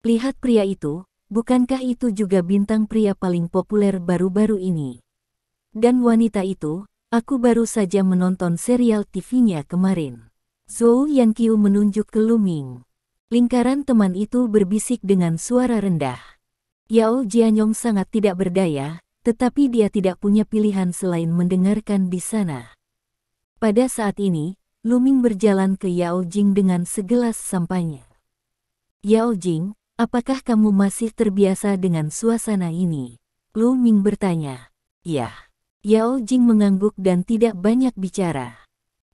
Lihat pria itu, bukankah itu juga bintang pria paling populer baru-baru ini? Dan wanita itu, aku baru saja menonton serial TV-nya kemarin. Zhou Yanqiu menunjuk ke Lu Ming. Lingkaran teman itu berbisik dengan suara rendah. Yao Jianyong sangat tidak berdaya, tetapi dia tidak punya pilihan selain mendengarkan di sana. Pada saat ini, Lu Ming berjalan ke Yao Jing dengan segelas sampainya. Yao Jing, apakah kamu masih terbiasa dengan suasana ini? Lu Ming bertanya. Ya. Yao Jing mengangguk dan tidak banyak bicara.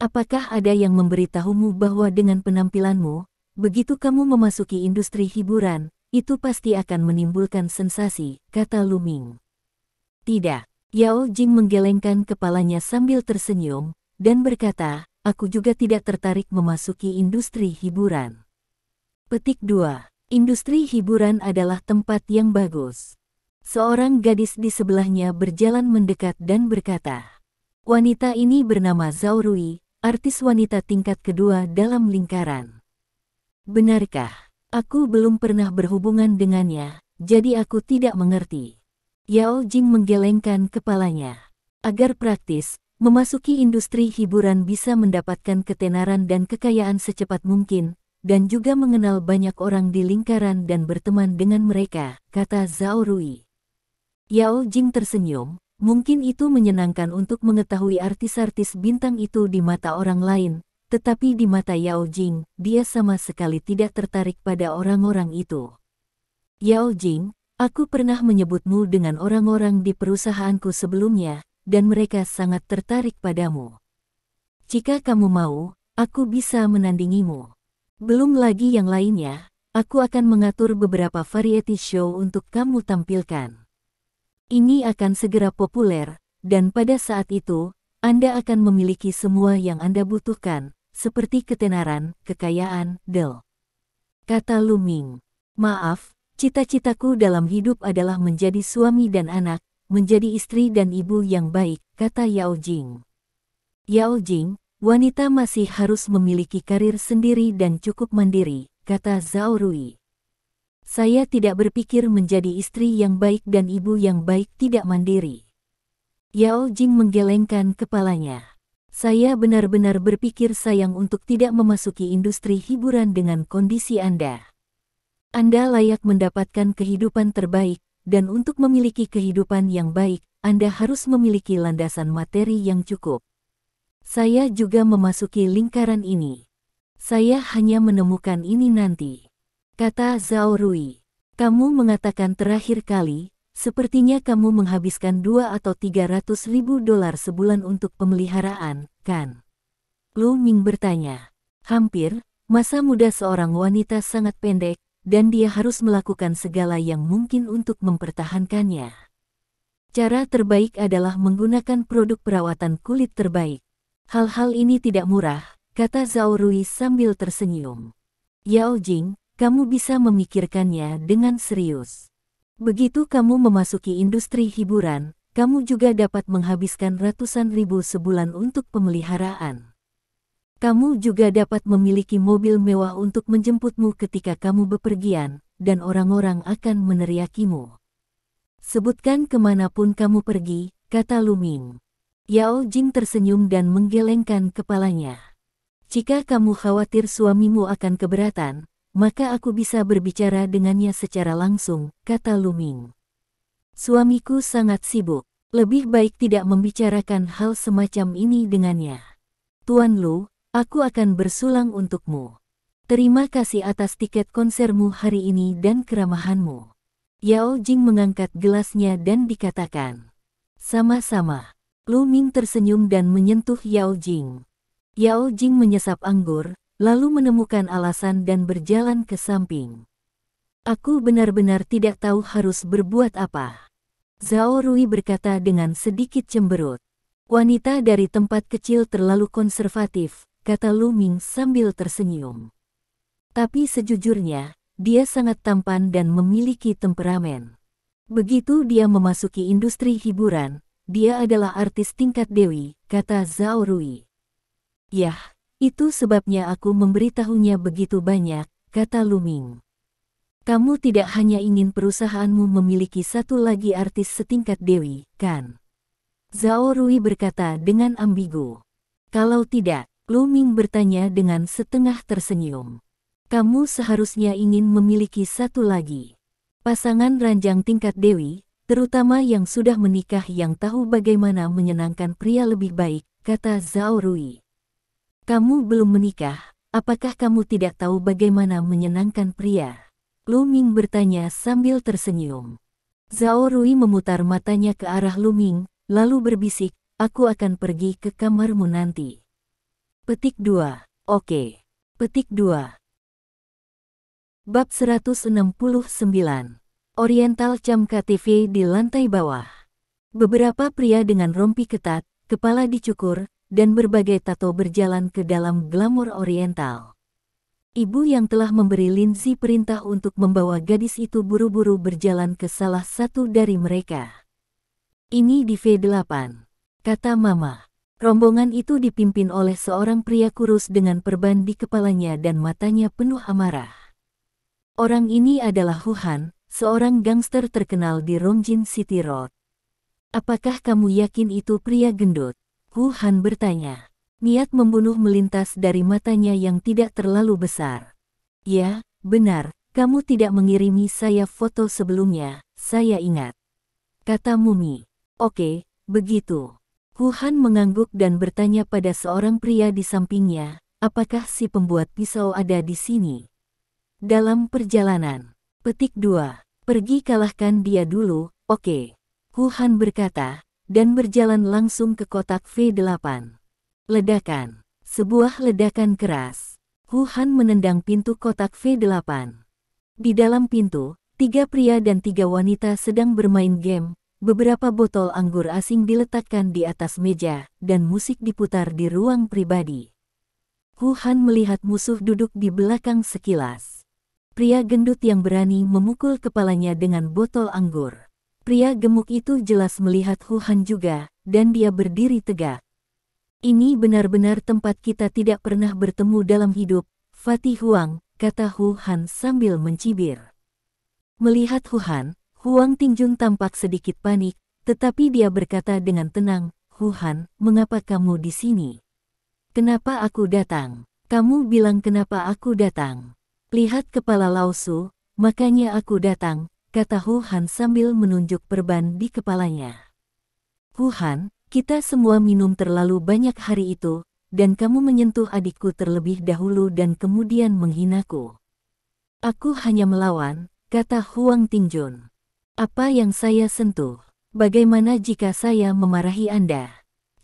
Apakah ada yang memberitahumu bahwa dengan penampilanmu, begitu kamu memasuki industri hiburan, itu pasti akan menimbulkan sensasi, kata Lu Ming. Tidak. Yao Jing menggelengkan kepalanya sambil tersenyum, dan berkata, aku juga tidak tertarik memasuki industri hiburan. Petik 2. Industri hiburan adalah tempat yang bagus. Seorang gadis di sebelahnya berjalan mendekat dan berkata, wanita ini bernama Zhao Rui, artis wanita tingkat kedua dalam lingkaran. Benarkah? Aku belum pernah berhubungan dengannya, jadi aku tidak mengerti. Yao Jing menggelengkan kepalanya. Agar praktis, memasuki industri hiburan bisa mendapatkan ketenaran dan kekayaan secepat mungkin, dan juga mengenal banyak orang di lingkaran dan berteman dengan mereka, kata Zhao Rui. Yao Jing tersenyum. Mungkin itu menyenangkan untuk mengetahui artis-artis bintang itu di mata orang lain, tetapi di mata Yao Jing, dia sama sekali tidak tertarik pada orang-orang itu. Yao Jing, aku pernah menyebutmu dengan orang-orang di perusahaanku sebelumnya, dan mereka sangat tertarik padamu. Jika kamu mau, aku bisa menandingimu. Belum lagi yang lainnya, aku akan mengatur beberapa variety show untuk kamu tampilkan. Ini akan segera populer, dan pada saat itu, Anda akan memiliki semua yang Anda butuhkan, seperti ketenaran, kekayaan, kata Lu Ming. Maaf, cita-citaku dalam hidup adalah menjadi suami dan anak, menjadi istri dan ibu yang baik, kata Yao Jing. Yao Jing, wanita masih harus memiliki karir sendiri dan cukup mandiri, kata Zhao Rui. Saya tidak berpikir menjadi istri yang baik dan ibu yang baik tidak mandiri. Yao Jing menggelengkan kepalanya. Saya benar-benar berpikir sayang untuk tidak memasuki industri hiburan dengan kondisi Anda. Anda layak mendapatkan kehidupan terbaik, dan untuk memiliki kehidupan yang baik, Anda harus memiliki landasan materi yang cukup. Saya juga memasuki lingkaran ini. Saya hanya menemukan ini nanti. Kata Zhao Rui, kamu mengatakan terakhir kali, sepertinya kamu menghabiskan 2 atau 300 ribu dolar sebulan untuk pemeliharaan, kan? Lu Ming bertanya. Hampir, masa muda seorang wanita sangat pendek, dan dia harus melakukan segala yang mungkin untuk mempertahankannya. Cara terbaik adalah menggunakan produk perawatan kulit terbaik. Hal-hal ini tidak murah, kata Zhao Rui sambil tersenyum. Yao Jing, kamu bisa memikirkannya dengan serius. Begitu kamu memasuki industri hiburan, kamu juga dapat menghabiskan ratusan ribu sebulan untuk pemeliharaan. Kamu juga dapat memiliki mobil mewah untuk menjemputmu ketika kamu bepergian, dan orang-orang akan meneriakimu. Sebutkan kemanapun kamu pergi, kata Lu Ming. Yao Jing tersenyum dan menggelengkan kepalanya. Jika kamu khawatir suamimu akan keberatan, maka aku bisa berbicara dengannya secara langsung, kata Lu Ming. Suamiku sangat sibuk. Lebih baik tidak membicarakan hal semacam ini dengannya. Tuan Lu, aku akan bersulang untukmu. Terima kasih atas tiket konsermu hari ini dan keramahanmu. Yao Jing mengangkat gelasnya dan dikatakan. Sama-sama. Lu Ming tersenyum dan menyentuh Yao Jing. Yao Jing menyesap anggur, lalu menemukan alasan dan berjalan ke samping. Aku benar-benar tidak tahu harus berbuat apa. Zhao Rui berkata dengan sedikit cemberut. Wanita dari tempat kecil terlalu konservatif, kata Lu Ming sambil tersenyum. Tapi sejujurnya, dia sangat tampan dan memiliki temperamen. Begitu dia memasuki industri hiburan, dia adalah artis tingkat dewi, kata Zhao Rui. Yah, itu sebabnya aku memberitahunya begitu banyak, kata Lu Ming. Kamu tidak hanya ingin perusahaanmu memiliki satu lagi artis setingkat dewi, kan? Zhao Rui berkata dengan ambigu. Kalau tidak, Lu Ming bertanya dengan setengah tersenyum. Kamu seharusnya ingin memiliki satu lagi. Pasangan ranjang tingkat dewi, terutama yang sudah menikah yang tahu bagaimana menyenangkan pria lebih baik, kata Zhao Rui. Kamu belum menikah, apakah kamu tidak tahu bagaimana menyenangkan pria? Lu Ming bertanya sambil tersenyum. Zhao Rui memutar matanya ke arah Lu Ming, lalu berbisik, aku akan pergi ke kamarmu nanti. Petik 2. Oke. Petik 2. Bab 169. Oriental Cham KTV di lantai bawah. Beberapa pria dengan rompi ketat, kepala dicukur, dan berbagai tato berjalan ke dalam glamor oriental. Ibu yang telah memberi Lindsay perintah untuk membawa gadis itu buru-buru berjalan ke salah satu dari mereka. Ini di V8, kata Mama. Rombongan itu dipimpin oleh seorang pria kurus dengan perban di kepalanya dan matanya penuh amarah. Orang ini adalah Hu Han, seorang gangster terkenal di Rongjin City Road. Apakah kamu yakin itu pria gendut? Hu Han bertanya. Niat membunuh melintas dari matanya yang tidak terlalu besar. Ya, benar, kamu tidak mengirimi saya foto sebelumnya, saya ingat. Kata Mumi. Oke, begitu. Hu Han mengangguk dan bertanya pada seorang pria di sampingnya, apakah si pembuat pisau ada di sini? Dalam perjalanan. Petik 2. Pergi kalahkan dia dulu, oke. Hu Han berkata, dan berjalan langsung ke kotak V8. Ledakan. Sebuah ledakan keras. Hu Han menendang pintu kotak V8. Di dalam pintu, 3 pria dan 3 wanita sedang bermain game, beberapa botol anggur asing diletakkan di atas meja, dan musik diputar di ruang pribadi. Hu Han melihat musuh duduk di belakang sekilas. Pria gendut yang berani memukul kepalanya dengan botol anggur. Pria gemuk itu jelas melihat Hu Han juga, dan dia berdiri tegak. Ini benar-benar tempat kita tidak pernah bertemu dalam hidup, Fatih Huang, kata Hu Han sambil mencibir. Melihat Hu Han, Huang Tingjun tampak sedikit panik, tetapi dia berkata dengan tenang, Hu Han, mengapa kamu di sini? Kenapa aku datang? Kamu bilang kenapa aku datang? Lihat kepala Lao Su, makanya aku datang, kata Hu Han sambil menunjuk perban di kepalanya. Hu Han, kita semua minum terlalu banyak hari itu, dan kamu menyentuh adikku terlebih dahulu dan kemudian menghinaku. Aku hanya melawan, kata Huang Tingjun. Apa yang saya sentuh? Bagaimana jika saya memarahi Anda?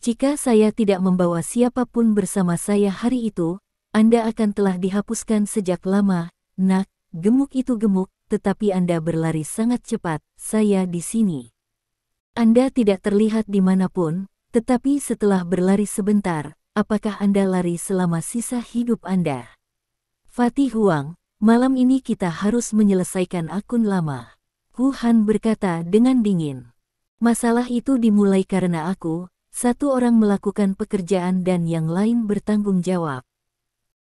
Jika saya tidak membawa siapapun bersama saya hari itu, Anda akan telah dihapuskan sejak lama. Nak, gemuk itu gemuk, tetapi Anda berlari sangat cepat, saya di sini. Anda tidak terlihat dimanapun, tetapi setelah berlari sebentar, apakah Anda lari selama sisa hidup Anda? Fatih Huang, malam ini kita harus menyelesaikan akun lama. Hu Han berkata dengan dingin. Masalah itu dimulai karena aku, satu orang melakukan pekerjaan dan yang lain bertanggung jawab.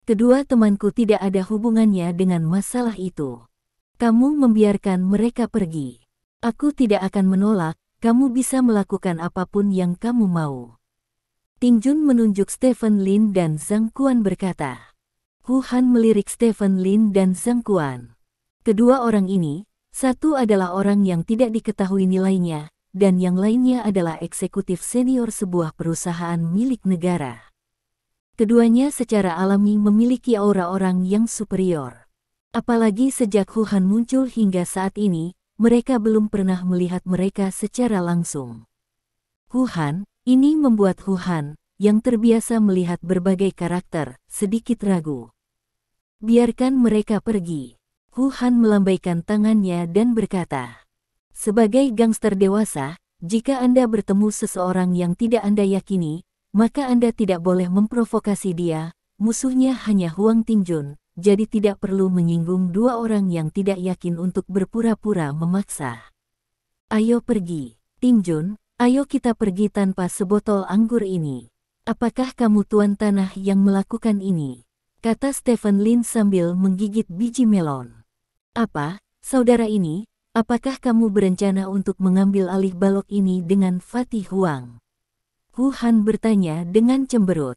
Kedua temanku tidak ada hubungannya dengan masalah itu. Kamu membiarkan mereka pergi. Aku tidak akan menolak, kamu bisa melakukan apapun yang kamu mau. Ting Jun menunjuk Stephen Lin dan Zhang Quan berkata. Hu Han melirik Stephen Lin dan Zhang Quan. Kedua orang ini, satu adalah orang yang tidak diketahui nilainya, dan yang lainnya adalah eksekutif senior sebuah perusahaan milik negara. Keduanya secara alami memiliki aura orang yang superior. Apalagi sejak Hu Han muncul hingga saat ini, mereka belum pernah melihat mereka secara langsung. Hu Han, ini membuat Hu Han, yang terbiasa melihat berbagai karakter, sedikit ragu. Biarkan mereka pergi. Hu Han melambaikan tangannya dan berkata, sebagai gangster dewasa, jika Anda bertemu seseorang yang tidak Anda yakini, maka Anda tidak boleh memprovokasi dia. Musuhnya hanya Huang Tingjun, jadi tidak perlu menyinggung dua orang yang tidak yakin untuk berpura-pura memaksa. Ayo pergi, Tingjun, ayo kita pergi tanpa sebotol anggur ini. Apakah kamu tuan tanah yang melakukan ini? Kata Stephen Lin sambil menggigit biji melon. Apa, saudara ini, apakah kamu berencana untuk mengambil alih balok ini dengan Fatih Huang? Hu Han bertanya dengan cemberut.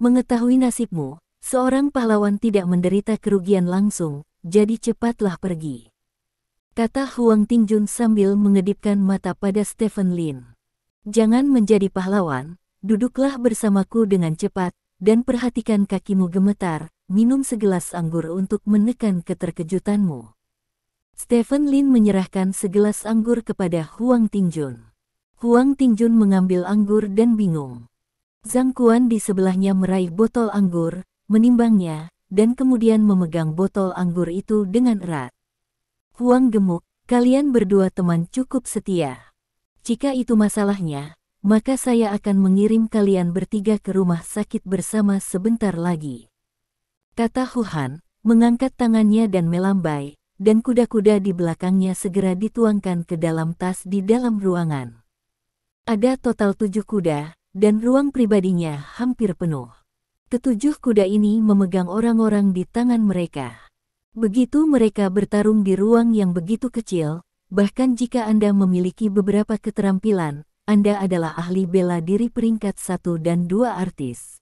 Mengetahui nasibmu, seorang pahlawan tidak menderita kerugian langsung, jadi cepatlah pergi. Kata Huang Tingjun sambil mengedipkan mata pada Stephen Lin. Jangan menjadi pahlawan, duduklah bersamaku dengan cepat, dan perhatikan kakimu gemetar, minum segelas anggur untuk menekan keterkejutanmu. Stephen Lin menyerahkan segelas anggur kepada Huang Tingjun. Huang Tingjun mengambil anggur dan bingung. Zhang Quan di sebelahnya meraih botol anggur, menimbangnya, dan kemudian memegang botol anggur itu dengan erat. Huang gemuk, kalian berdua teman cukup setia. Jika itu masalahnya, maka saya akan mengirim kalian bertiga ke rumah sakit bersama sebentar lagi. Kata Hu Han, mengangkat tangannya dan melambai, dan kuda-kuda di belakangnya segera dituangkan ke dalam tas di dalam ruangan. Ada total 7 kuda, dan ruang pribadinya hampir penuh. Ketujuh kuda ini memegang orang-orang di tangan mereka. Begitu mereka bertarung di ruang yang begitu kecil, bahkan jika Anda memiliki beberapa keterampilan, Anda adalah ahli bela diri peringkat 1 dan 2 artis.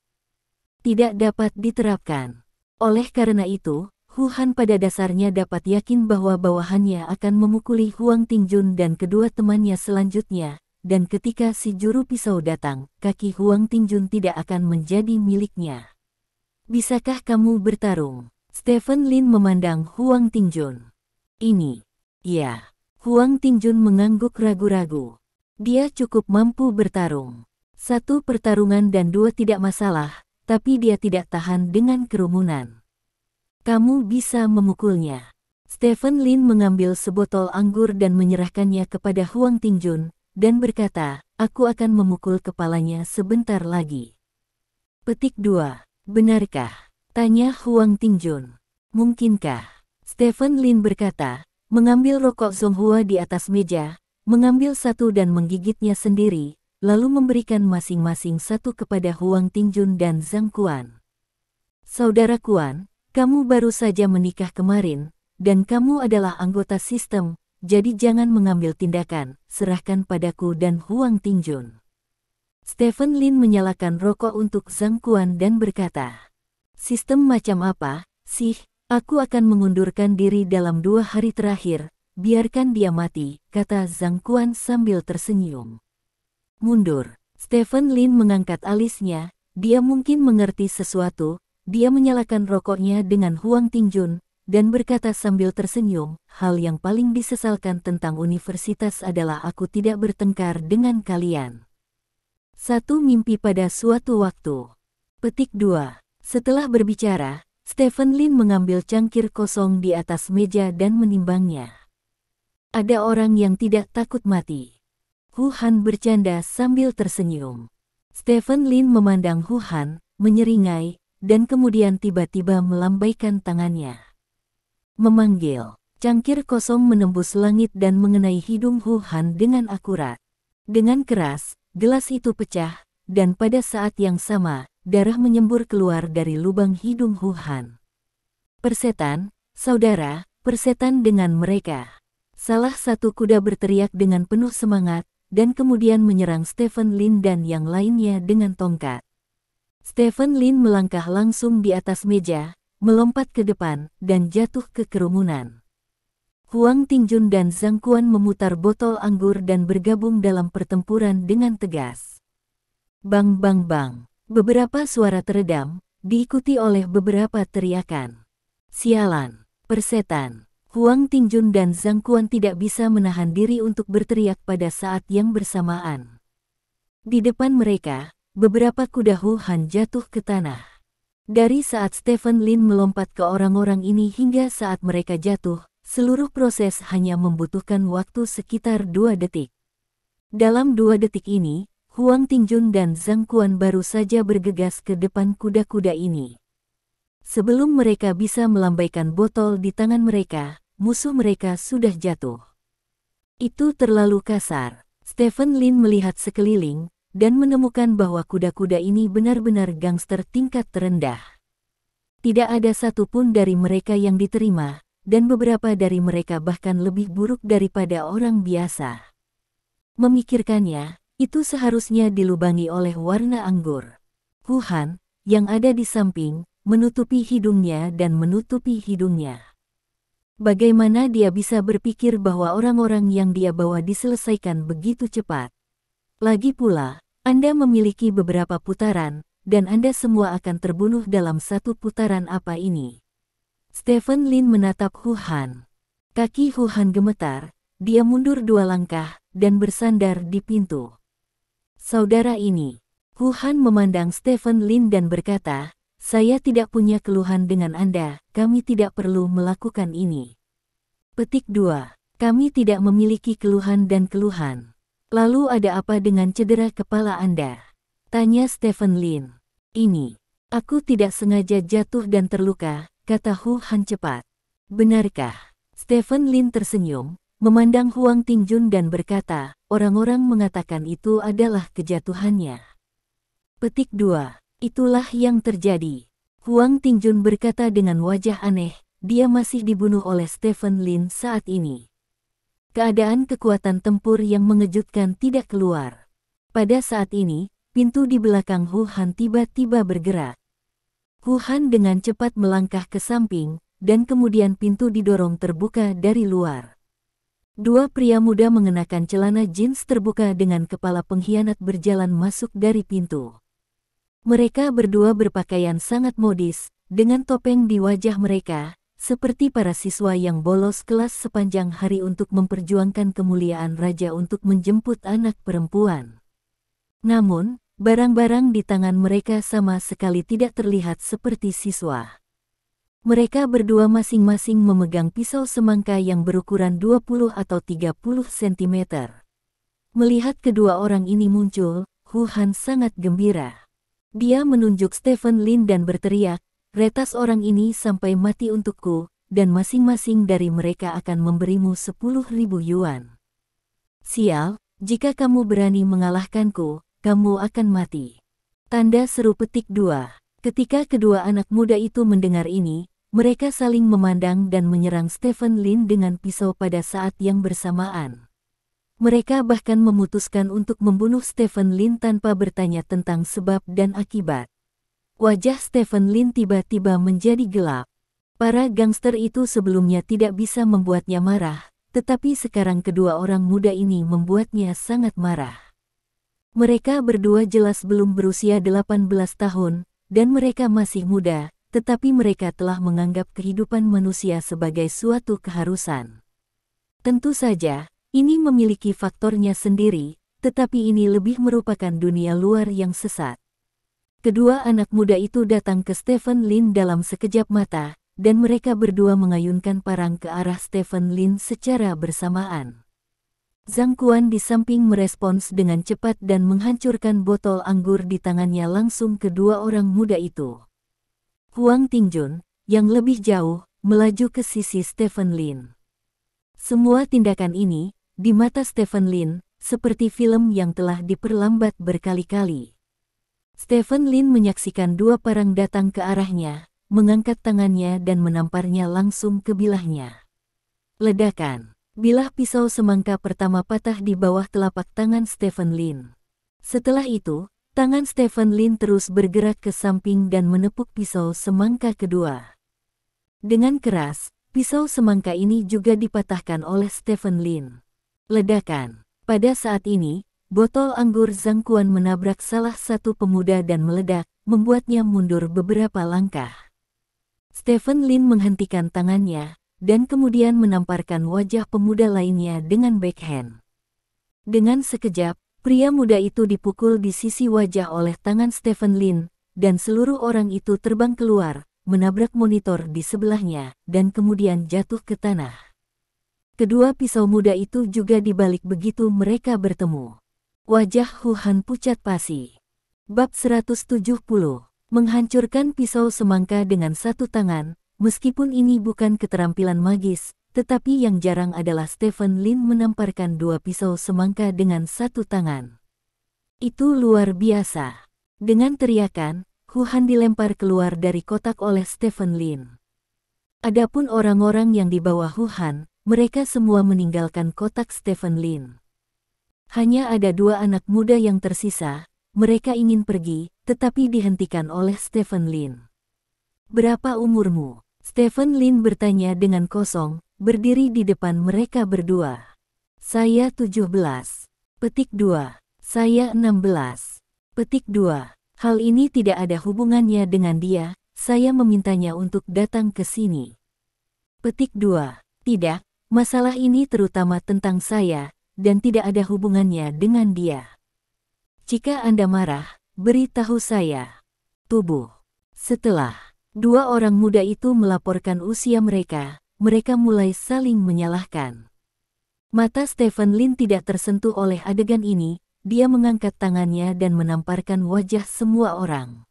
Tidak dapat diterapkan. Oleh karena itu, Hu Han pada dasarnya dapat yakin bahwa bawahannya akan memukuli Huang Tingjun dan kedua temannya selanjutnya, dan ketika si juru pisau datang, kaki Huang Tingjun tidak akan menjadi miliknya. Bisakah kamu bertarung? Stephen Lin memandang Huang Tingjun. Ini. Ya. Huang Tingjun mengangguk ragu-ragu. Dia cukup mampu bertarung. 1 pertarungan dan 2 tidak masalah, tapi dia tidak tahan dengan kerumunan. Kamu bisa memukulnya. Stephen Lin mengambil sebotol anggur dan menyerahkannya kepada Huang Tingjun, dan berkata, aku akan memukul kepalanya sebentar lagi. Petik 2. Benarkah? Tanya Huang Tingjun. Mungkinkah? Stephen Lin berkata, mengambil rokok Zonghua di atas meja, mengambil satu dan menggigitnya sendiri, lalu memberikan masing-masing satu kepada Huang Tingjun dan Zhang Quan. Saudara Quan, kamu baru saja menikah kemarin, dan kamu adalah anggota sistem, jadi jangan mengambil tindakan, serahkan padaku dan Huang Tingjun. Stephen Lin menyalakan rokok untuk Zhang Quan dan berkata, sistem macam apa, sih? Aku akan mengundurkan diri dalam 2 hari terakhir, biarkan dia mati, kata Zhang Quan sambil tersenyum. Mundur. Stephen Lin mengangkat alisnya, dia mungkin mengerti sesuatu, dia menyalakan rokoknya dengan Huang Tingjun, dan berkata sambil tersenyum, hal yang paling disesalkan tentang universitas adalah aku tidak bertengkar dengan kalian. Satu mimpi pada suatu waktu. Petik 2. Setelah berbicara, Stephen Lin mengambil cangkir kosong di atas meja dan menimbangnya. Ada orang yang tidak takut mati. Hu Han bercanda sambil tersenyum. Stephen Lin memandang Hu Han, menyeringai, dan kemudian tiba-tiba melambaikan tangannya. Memanggil. Cangkir kosong menembus langit dan mengenai hidung Hu Han dengan akurat. Dengan keras, gelas itu pecah, dan pada saat yang sama, darah menyembur keluar dari lubang hidung Hu Han. Persetan, saudara, persetan dengan mereka. Salah satu kuda berteriak dengan penuh semangat, dan kemudian menyerang Stephen Lin dan yang lainnya dengan tongkat. Stephen Lin melangkah langsung di atas meja, melompat ke depan, dan jatuh ke kerumunan. Huang Tingjun dan Zhang Quan memutar botol anggur dan bergabung dalam pertempuran dengan tegas. Bang bang bang. Beberapa suara teredam, diikuti oleh beberapa teriakan. Sialan, persetan. Huang Tingjun dan Zhang Quan tidak bisa menahan diri untuk berteriak pada saat yang bersamaan. Di depan mereka, beberapa kuda Hu Han jatuh ke tanah. Dari saat Stephen Lin melompat ke orang-orang ini hingga saat mereka jatuh, seluruh proses hanya membutuhkan waktu sekitar 2 detik. Dalam 2 detik ini, Huang Tingjun dan Zhang Quan baru saja bergegas ke depan kuda-kuda ini. Sebelum mereka bisa melambaikan botol di tangan mereka, musuh mereka sudah jatuh. Itu terlalu kasar. Stephen Lin melihat sekeliling, dan menemukan bahwa kuda-kuda ini benar-benar gangster tingkat terendah. Tidak ada satupun dari mereka yang diterima, dan beberapa dari mereka bahkan lebih buruk daripada orang biasa. Memikirkannya, itu seharusnya dilubangi oleh warna anggur. Hu Han, yang ada di samping, menutupi hidungnya dan menutupi hidungnya. Bagaimana dia bisa berpikir bahwa orang-orang yang dia bawa diselesaikan begitu cepat? Lagi pula, Anda memiliki beberapa putaran, dan Anda semua akan terbunuh dalam satu putaran apa ini? Stephen Lin menatap Hu Han. Kaki Hu Han gemetar, dia mundur 2 langkah, dan bersandar di pintu. Saudara ini, Hu Han memandang Stephen Lin dan berkata, saya tidak punya keluhan dengan Anda, kami tidak perlu melakukan ini. Petik 2. Kami tidak memiliki keluhan dan keluhan. Lalu ada apa dengan cedera kepala Anda? Tanya Stephen Lin. Ini, aku tidak sengaja jatuh dan terluka, kata Hu Han cepat. Benarkah? Stephen Lin tersenyum, memandang Huang Tingjun dan berkata, orang-orang mengatakan itu adalah kejatuhannya. Petik 2. Itulah yang terjadi. Huang Tingjun berkata dengan wajah aneh, dia masih dibunuh oleh Stephen Lin saat ini. Keadaan kekuatan tempur yang mengejutkan tidak keluar. Pada saat ini, pintu di belakang Hu Han tiba-tiba bergerak. Hu Han dengan cepat melangkah ke samping, dan kemudian pintu didorong terbuka dari luar. 2 pria muda mengenakan celana jeans terbuka dengan kepala pengkhianat berjalan masuk dari pintu. Mereka berdua berpakaian sangat modis, dengan topeng di wajah mereka, seperti para siswa yang bolos kelas sepanjang hari untuk memperjuangkan kemuliaan raja untuk menjemput anak perempuan. Namun, barang-barang di tangan mereka sama sekali tidak terlihat seperti siswa. Mereka berdua masing-masing memegang pisau semangka yang berukuran 20 atau 30 cm. Melihat kedua orang ini muncul, Hu Han sangat gembira. Dia menunjuk Stephen Lin dan berteriak, retas orang ini sampai mati untukku, dan masing-masing dari mereka akan memberimu 10.000 yuan. Sial, jika kamu berani mengalahkanku, kamu akan mati. Tanda seru petik 2. Ketika kedua anak muda itu mendengar ini, mereka saling memandang dan menyerang Stephen Lin dengan pisau pada saat yang bersamaan. Mereka bahkan memutuskan untuk membunuh Stephen Lin tanpa bertanya tentang sebab dan akibat. Wajah Stephen Lin tiba-tiba menjadi gelap. Para gangster itu sebelumnya tidak bisa membuatnya marah, tetapi sekarang kedua orang muda ini membuatnya sangat marah. Mereka berdua jelas belum berusia 18 tahun, dan mereka masih muda, tetapi mereka telah menganggap kehidupan manusia sebagai suatu keharusan. Tentu saja, ini memiliki faktornya sendiri, tetapi ini lebih merupakan dunia luar yang sesat. Kedua anak muda itu datang ke Stephen Lin dalam sekejap mata, dan mereka berdua mengayunkan parang ke arah Stephen Lin secara bersamaan. Zhang Quan di samping merespons dengan cepat dan menghancurkan botol anggur di tangannya langsung kedua orang muda itu. Huang Tingjun, yang lebih jauh, melaju ke sisi Stephen Lin. Semua tindakan ini, di mata Stephen Lin, seperti film yang telah diperlambat berkali-kali. Stephen Lin menyaksikan 2 parang datang ke arahnya, mengangkat tangannya dan menamparnya langsung ke bilahnya. Ledakan. Bilah pisau semangka pertama patah di bawah telapak tangan Stephen Lin. Setelah itu, tangan Stephen Lin terus bergerak ke samping dan menepuk pisau semangka kedua. Dengan keras, pisau semangka ini juga dipatahkan oleh Stephen Lin. Ledakan. Pada saat ini, botol anggur Zhangquan menabrak salah satu pemuda dan meledak, membuatnya mundur beberapa langkah. Stephen Lin menghentikan tangannya, dan kemudian menamparkan wajah pemuda lainnya dengan backhand. Dengan sekejap, pria muda itu dipukul di sisi wajah oleh tangan Stephen Lin, dan seluruh orang itu terbang keluar, menabrak monitor di sebelahnya, dan kemudian jatuh ke tanah. Kedua pisau muda itu juga dibalik begitu mereka bertemu. Wajah Hu Han pucat pasi. Bab 170. Menghancurkan pisau semangka dengan satu tangan. Meskipun ini bukan keterampilan magis, tetapi yang jarang adalah Stephen Lin menamparkan dua pisau semangka dengan satu tangan. Itu luar biasa. Dengan teriakan, Hu Han dilempar keluar dari kotak oleh Stephen Lin. Adapun orang-orang yang di bawah Hu Han, mereka semua meninggalkan kotak Stephen Lin. Hanya ada dua anak muda yang tersisa, mereka ingin pergi, tetapi dihentikan oleh Stephen Lin. "Berapa umurmu?" Stephen Lin bertanya dengan kosong, berdiri di depan mereka berdua. "Saya 17. Petik 2. "Saya 16. Petik 2. "Hal ini tidak ada hubungannya dengan dia, saya memintanya untuk datang ke sini." Petik 2. "Tidak, masalah ini terutama tentang saya, dan tidak ada hubungannya dengan dia. Jika Anda marah, beritahu saya." Tubuh. Setelah dua orang muda itu melaporkan usia mereka, mereka mulai saling menyalahkan. Mata Stephen Lin tidak tersentuh oleh adegan ini, dia mengangkat tangannya dan menamparkan wajah semua orang.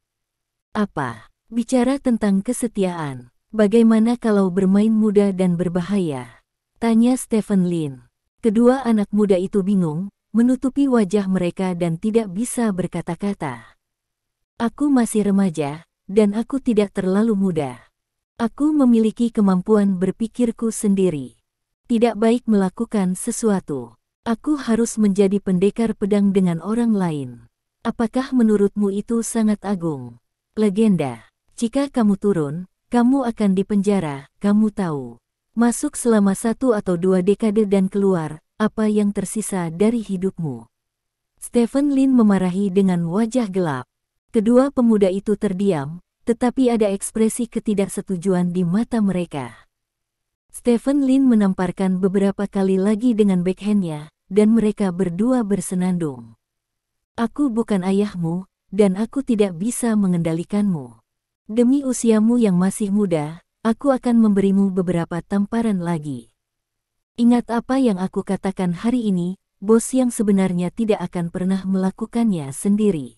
"Apa? Bicara tentang kesetiaan. Bagaimana kalau bermain muda dan berbahaya?" tanya Stephen Lin. Kedua anak muda itu bingung, menutupi wajah mereka dan tidak bisa berkata-kata. "Aku masih remaja, dan aku tidak terlalu muda. Aku memiliki kemampuan berpikirku sendiri. Tidak baik melakukan sesuatu. Aku harus menjadi pendekar pedang dengan orang lain. Apakah menurutmu itu sangat agung? Legenda. Jika kamu turun, kamu akan dipenjara, kamu tahu. Masuk selama 1 atau 2 dekade dan keluar, apa yang tersisa dari hidupmu." Stephen Lin memarahi dengan wajah gelap. Kedua pemuda itu terdiam, tetapi ada ekspresi ketidaksetujuan di mata mereka. Stephen Lin menamparkan beberapa kali lagi dengan backhandnya, dan mereka berdua bersenandung. "Aku bukan ayahmu, dan aku tidak bisa mengendalikanmu. Demi usiamu yang masih muda, aku akan memberimu beberapa tamparan lagi. Ingat apa yang aku katakan hari ini, bos yang sebenarnya tidak akan pernah melakukannya sendiri.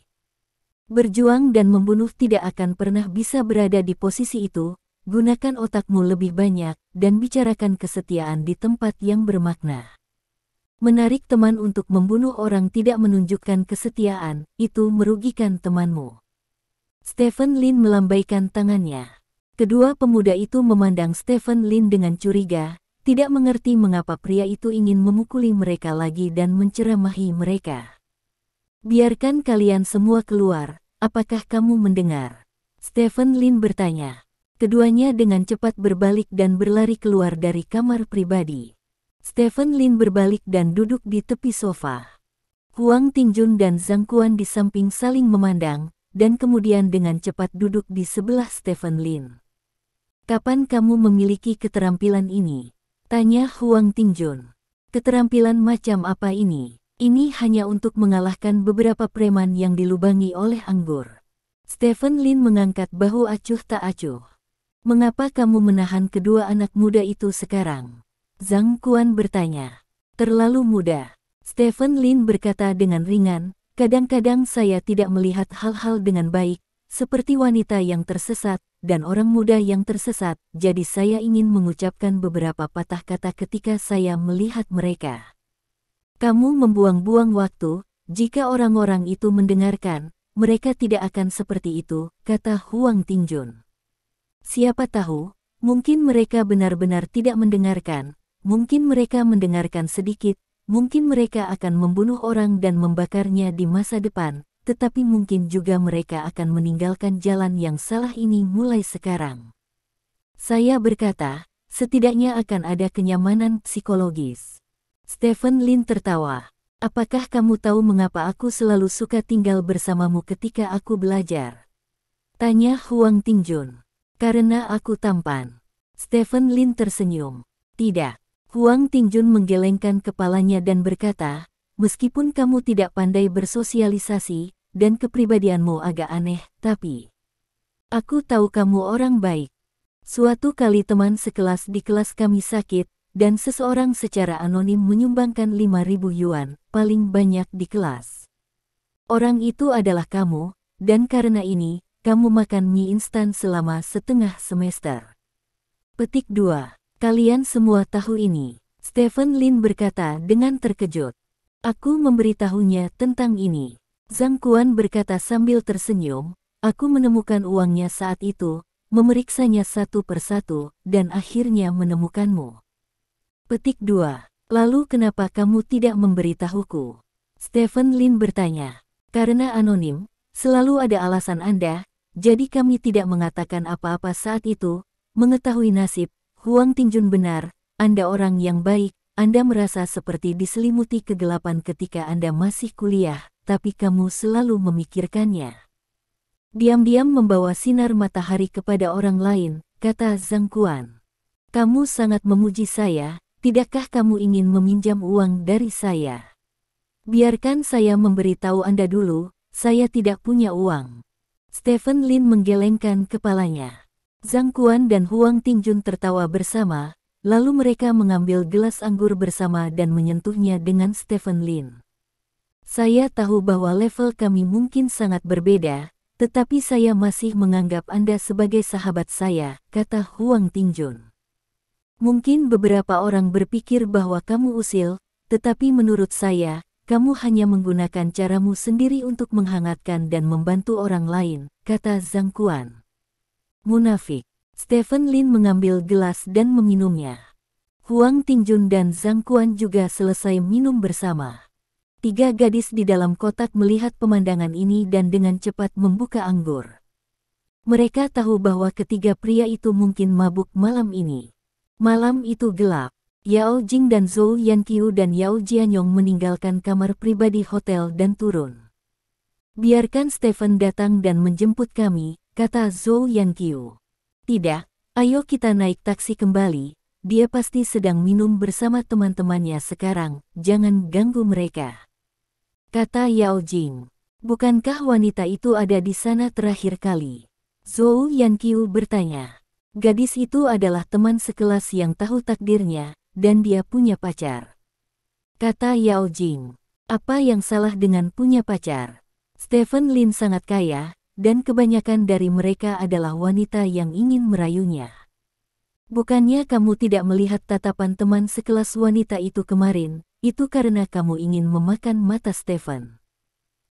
Berjuang dan membunuh tidak akan pernah bisa berada di posisi itu, gunakan otakmu lebih banyak, dan bicarakan kesetiaan di tempat yang bermakna. Menarik teman untuk membunuh orang tidak menunjukkan kesetiaan, itu merugikan temanmu." Stephen Lin melambaikan tangannya. Kedua pemuda itu memandang Stephen Lin dengan curiga, tidak mengerti mengapa pria itu ingin memukuli mereka lagi dan menceramahi mereka. "Biarkan kalian semua keluar, apakah kamu mendengar?" Stephen Lin bertanya. Keduanya dengan cepat berbalik dan berlari keluar dari kamar pribadi. Stephen Lin berbalik dan duduk di tepi sofa. Huang Tingjun dan Zhangquan di samping saling memandang, dan kemudian dengan cepat duduk di sebelah Stephen Lin. "Kapan kamu memiliki keterampilan ini?" tanya Huang Tingjun. "Keterampilan macam apa ini?" "Ini hanya untuk mengalahkan beberapa preman yang dilubangi oleh anggur." Stephen Lin mengangkat bahu acuh tak acuh. "Mengapa kamu menahan kedua anak muda itu sekarang?" Zhangquan bertanya. "Terlalu muda." Stephen Lin berkata dengan ringan, "Kadang-kadang saya tidak melihat hal-hal dengan baik, seperti wanita yang tersesat, dan orang muda yang tersesat, jadi saya ingin mengucapkan beberapa patah kata ketika saya melihat mereka." "Kamu membuang-buang waktu, jika orang-orang itu mendengarkan, mereka tidak akan seperti itu," kata Huang Tingjun. "Siapa tahu, mungkin mereka benar-benar tidak mendengarkan, mungkin mereka mendengarkan sedikit, mungkin mereka akan membunuh orang dan membakarnya di masa depan, tetapi mungkin juga mereka akan meninggalkan jalan yang salah ini mulai sekarang. Saya berkata, setidaknya akan ada kenyamanan psikologis. Stephen Lin tertawa. Apakah kamu tahu mengapa aku selalu suka tinggal bersamamu ketika aku belajar? Tanya Huang Tingjun. Karena aku tampan. Stephen Lin tersenyum. Tidak. Huang Tingjun menggelengkan kepalanya dan berkata, meskipun kamu tidak pandai bersosialisasi, dan kepribadianmu agak aneh, tapi aku tahu kamu orang baik. Suatu kali teman sekelas di kelas kami sakit, dan seseorang secara anonim menyumbangkan 5.000 yuan, paling banyak di kelas. Orang itu adalah kamu, dan karena ini, kamu makan mie instan selama setengah semester. Petik 2. Kalian semua tahu ini. Stephen Lin berkata dengan terkejut. Aku memberitahunya tentang ini. Zhang Kuan berkata sambil tersenyum, aku menemukan uangnya saat itu, memeriksanya satu persatu, dan akhirnya menemukanmu. Petik 2. Lalu kenapa kamu tidak memberitahuku? Stephen Lin bertanya. Karena anonim, selalu ada alasan Anda, jadi kami tidak mengatakan apa-apa saat itu, mengetahui nasib. Huang Tingjun benar, Anda orang yang baik, Anda merasa seperti diselimuti kegelapan ketika Anda masih kuliah, tapi kamu selalu memikirkannya. Diam-diam membawa sinar matahari kepada orang lain, kata Zhang Kuan. Kamu sangat memuji saya, tidakkah kamu ingin meminjam uang dari saya? Biarkan saya memberitahu Anda dulu, saya tidak punya uang. Stephen Lin menggelengkan kepalanya. Zhang Kuan dan Huang Tingjun tertawa bersama, lalu mereka mengambil gelas anggur bersama dan menyentuhnya dengan Stephen Lin. Saya tahu bahwa level kami mungkin sangat berbeda, tetapi saya masih menganggap Anda sebagai sahabat saya, kata Huang Tingjun. Mungkin beberapa orang berpikir bahwa kamu usil, tetapi menurut saya, kamu hanya menggunakan caramu sendiri untuk menghangatkan dan membantu orang lain, kata Zhang Kuan. Munafik. Stephen Lin mengambil gelas dan meminumnya. Huang Tingjun dan Zhang Kuan juga selesai minum bersama. 3 gadis di dalam kotak melihat pemandangan ini dan dengan cepat membuka anggur. Mereka tahu bahwa ketiga pria itu mungkin mabuk malam ini. Malam itu gelap. Yao Jing dan Zhou Yanqiu dan Yao Jianyong meninggalkan kamar pribadi hotel dan turun. Biarkan Stephen datang dan menjemput kami, kata Zhou Yanqiu. Tidak, ayo kita naik taksi kembali, dia pasti sedang minum bersama teman-temannya sekarang, jangan ganggu mereka. Kata Yao Jing. Bukankah wanita itu ada di sana terakhir kali? Zhou Yanqiu bertanya. Gadis itu adalah teman sekelas yang tahu takdirnya, dan dia punya pacar. Kata Yao Jing. Apa yang salah dengan punya pacar? Stephen Lin sangat kaya, dan kebanyakan dari mereka adalah wanita yang ingin merayunya. Bukannya kamu tidak melihat tatapan teman sekelas wanita itu kemarin, itu karena kamu ingin memakan mata Stephen.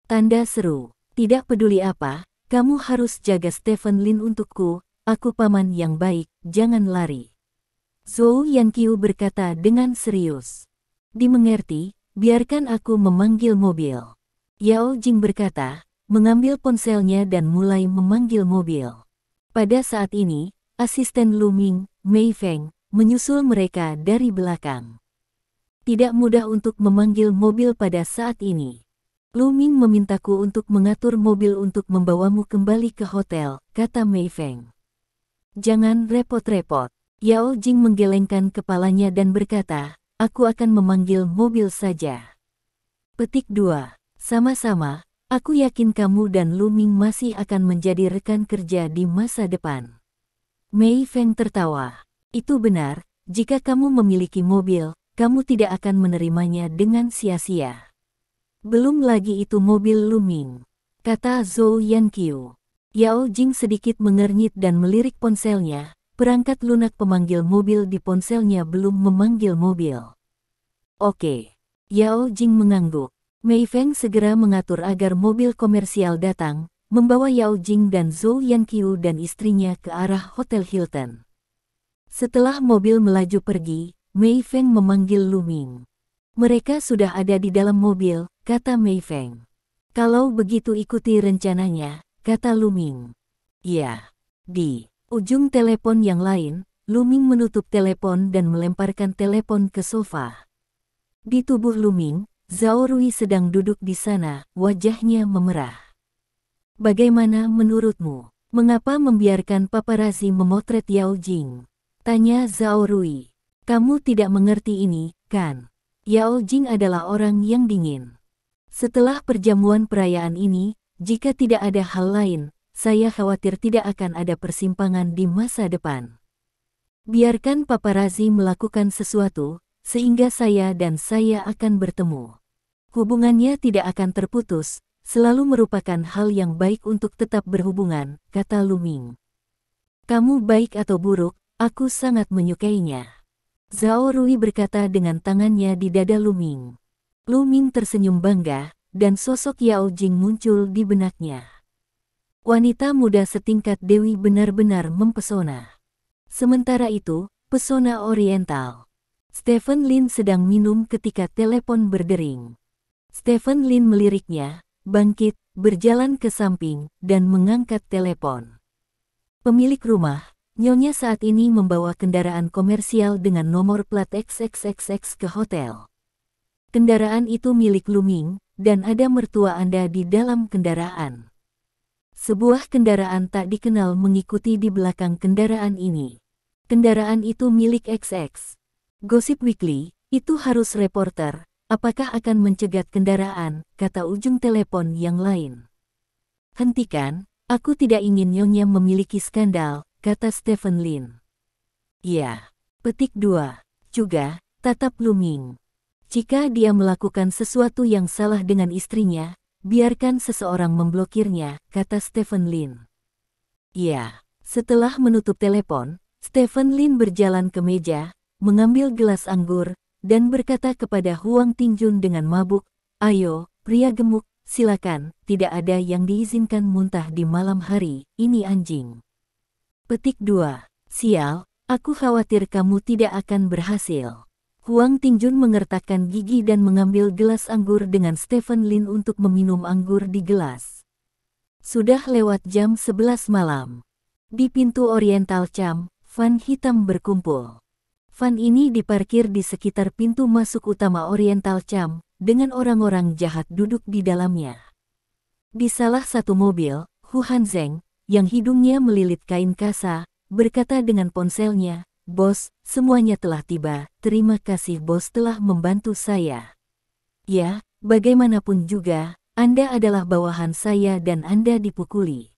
Tanda seru. Tidak peduli apa, kamu harus jaga Stephen Lin untukku, aku paman yang baik, jangan lari. Zhou Yanqiu berkata dengan serius. Dimengerti, biarkan aku memanggil mobil. Yao Jing berkata, mengambil ponselnya dan mulai memanggil mobil. Pada saat ini, asisten Lu Ming, Mei Feng, menyusul mereka dari belakang. Tidak mudah untuk memanggil mobil pada saat ini. Lu Ming memintaku untuk mengatur mobil untuk membawamu kembali ke hotel, kata Mei Feng. Jangan repot-repot. Yao Jing menggelengkan kepalanya dan berkata, aku akan memanggil mobil saja. Petik 2. Sama-sama, aku yakin kamu dan Lu Ming masih akan menjadi rekan kerja di masa depan. Mei Feng tertawa. Itu benar, jika kamu memiliki mobil, kamu tidak akan menerimanya dengan sia-sia. Belum lagi itu mobil Lu Ming, kata Zhou Yanqiu. Yao Jing sedikit mengernyit dan melirik ponselnya, perangkat lunak pemanggil mobil di ponselnya belum memanggil mobil. Oke. Yao Jing mengangguk. Mei Feng segera mengatur agar mobil komersial datang, membawa Yao Jing dan Zhou Yanqiu dan istrinya ke arah Hotel Hilton. Setelah mobil melaju pergi, Mei Feng memanggil Lu Ming. Mereka sudah ada di dalam mobil, kata Mei Feng. Kalau begitu ikuti rencananya, kata Lu Ming. Ya. Di ujung telepon yang lain, Lu Ming menutup telepon dan melemparkan telepon ke sofa. Di tubuh Lu Ming, Zhao Rui sedang duduk di sana, wajahnya memerah. Bagaimana menurutmu? Mengapa membiarkan paparazi memotret Yao Jing? Tanya Zhao Rui. Kamu tidak mengerti ini, kan? Yao Jing adalah orang yang dingin. Setelah perjamuan perayaan ini, jika tidak ada hal lain, saya khawatir tidak akan ada persimpangan di masa depan. Biarkan paparazi melakukan sesuatu, sehingga saya dan saya akan bertemu. Hubungannya tidak akan terputus, selalu merupakan hal yang baik untuk tetap berhubungan, kata Lu Ming. Kamu baik atau buruk, aku sangat menyukainya. Zhao Rui berkata dengan tangannya di dada Lu Ming. Lu Ming tersenyum bangga, dan sosok Yao Jing muncul di benaknya. Wanita muda setingkat Dewi benar-benar mempesona. Sementara itu, pesona oriental. Stephen Lin sedang minum ketika telepon berdering. Stephen Lin meliriknya, bangkit, berjalan ke samping, dan mengangkat telepon. Pemilik rumah, Nyonya saat ini membawa kendaraan komersial dengan nomor plat XXXX ke hotel. Kendaraan itu milik Lu Ming, dan ada mertua Anda di dalam kendaraan. Sebuah kendaraan tak dikenal mengikuti di belakang kendaraan ini. Kendaraan itu milik XX. Gossip Weekly, itu harus reporter. Apakah akan mencegat kendaraan, kata ujung telepon yang lain. Hentikan, aku tidak ingin Nyonya memiliki skandal, kata Stephen Lin. Ya. Petik 2. Juga, tatap Lu Ming. Jika dia melakukan sesuatu yang salah dengan istrinya, biarkan seseorang memblokirnya, kata Stephen Lin. Ya. Setelah menutup telepon, Stephen Lin berjalan ke meja, mengambil gelas anggur, dan berkata kepada Huang Tingjun dengan mabuk, ayo, pria gemuk, silakan, tidak ada yang diizinkan muntah di malam hari, ini anjing. Petik 2. Sial, aku khawatir kamu tidak akan berhasil. Huang Tingjun mengertakkan gigi dan mengambil gelas anggur dengan Stephen Lin untuk meminum anggur di gelas. Sudah lewat jam 11 malam. Di pintu Oriental Cham, van hitam berkumpul. Van ini diparkir di sekitar pintu masuk utama Oriental Cham, dengan orang-orang jahat duduk di dalamnya. Di salah satu mobil, Hu Hanzeng, yang hidungnya melilit kain kasa, berkata dengan ponselnya, "Bos, semuanya telah tiba, terima kasih bos telah membantu saya. Ya, bagaimanapun juga, Anda adalah bawahan saya dan Anda dipukuli.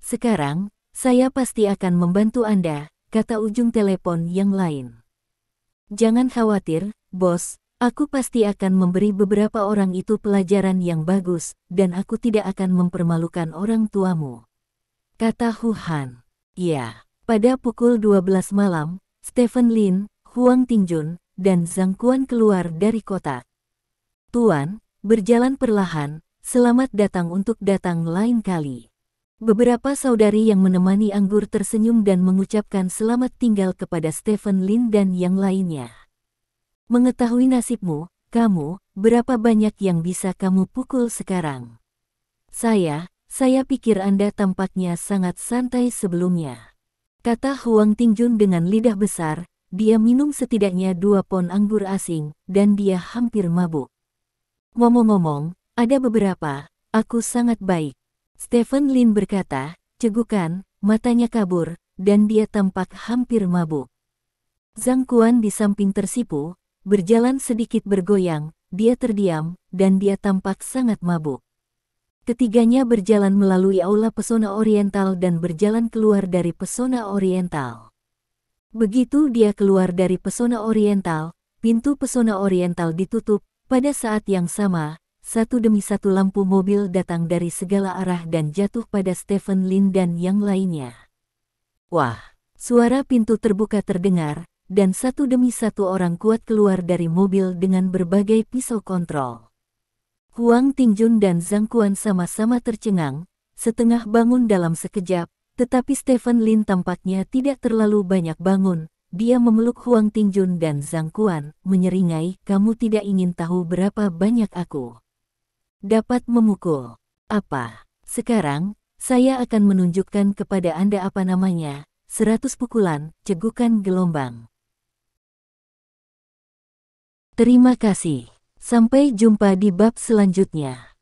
Sekarang, saya pasti akan membantu Anda," kata ujung telepon yang lain. "Jangan khawatir, bos, aku pasti akan memberi beberapa orang itu pelajaran yang bagus, dan aku tidak akan mempermalukan orang tuamu," kata Hu Han. Ya, pada pukul 12 malam, Stephen Lin, Huang Tingjun, dan Zhang Quan keluar dari kotak. "Tuan, berjalan perlahan, selamat datang untuk datang lain kali." Beberapa saudari yang menemani anggur tersenyum dan mengucapkan selamat tinggal kepada Stephen Lin dan yang lainnya. "Mengetahui nasibmu, kamu, berapa banyak yang bisa kamu pukul sekarang?" Saya pikir Anda tampaknya sangat santai sebelumnya," kata Huang Tingjun dengan lidah besar. Dia minum setidaknya 2 pon anggur asing, dan dia hampir mabuk. "Ngomong-ngomong, ada beberapa, aku sangat baik," Stephen Lin berkata, cegukan, matanya kabur, dan dia tampak hampir mabuk. Zhang Quan di samping tersipu, berjalan sedikit bergoyang, dia terdiam, dan dia tampak sangat mabuk. Ketiganya berjalan melalui aula Pesona Oriental dan berjalan keluar dari Pesona Oriental. Begitu dia keluar dari Pesona Oriental, pintu Pesona Oriental ditutup. Pada saat yang sama, satu demi satu lampu mobil datang dari segala arah dan jatuh pada Stephen Lin dan yang lainnya. Wah, suara pintu terbuka terdengar, dan satu demi satu orang kuat keluar dari mobil dengan berbagai pisau kontrol. Huang Tingjun dan Zhang Quan sama-sama tercengang, setengah bangun dalam sekejap, tetapi Stephen Lin tampaknya tidak terlalu banyak bangun. Dia memeluk Huang Tingjun dan Zhang Quan, menyeringai, kamu tidak ingin tahu berapa banyak aku dapat memukul. Apa? Sekarang, saya akan menunjukkan kepada Anda apa namanya, 100 pukulan, cegukan gelombang. Terima kasih. Sampai jumpa di bab selanjutnya.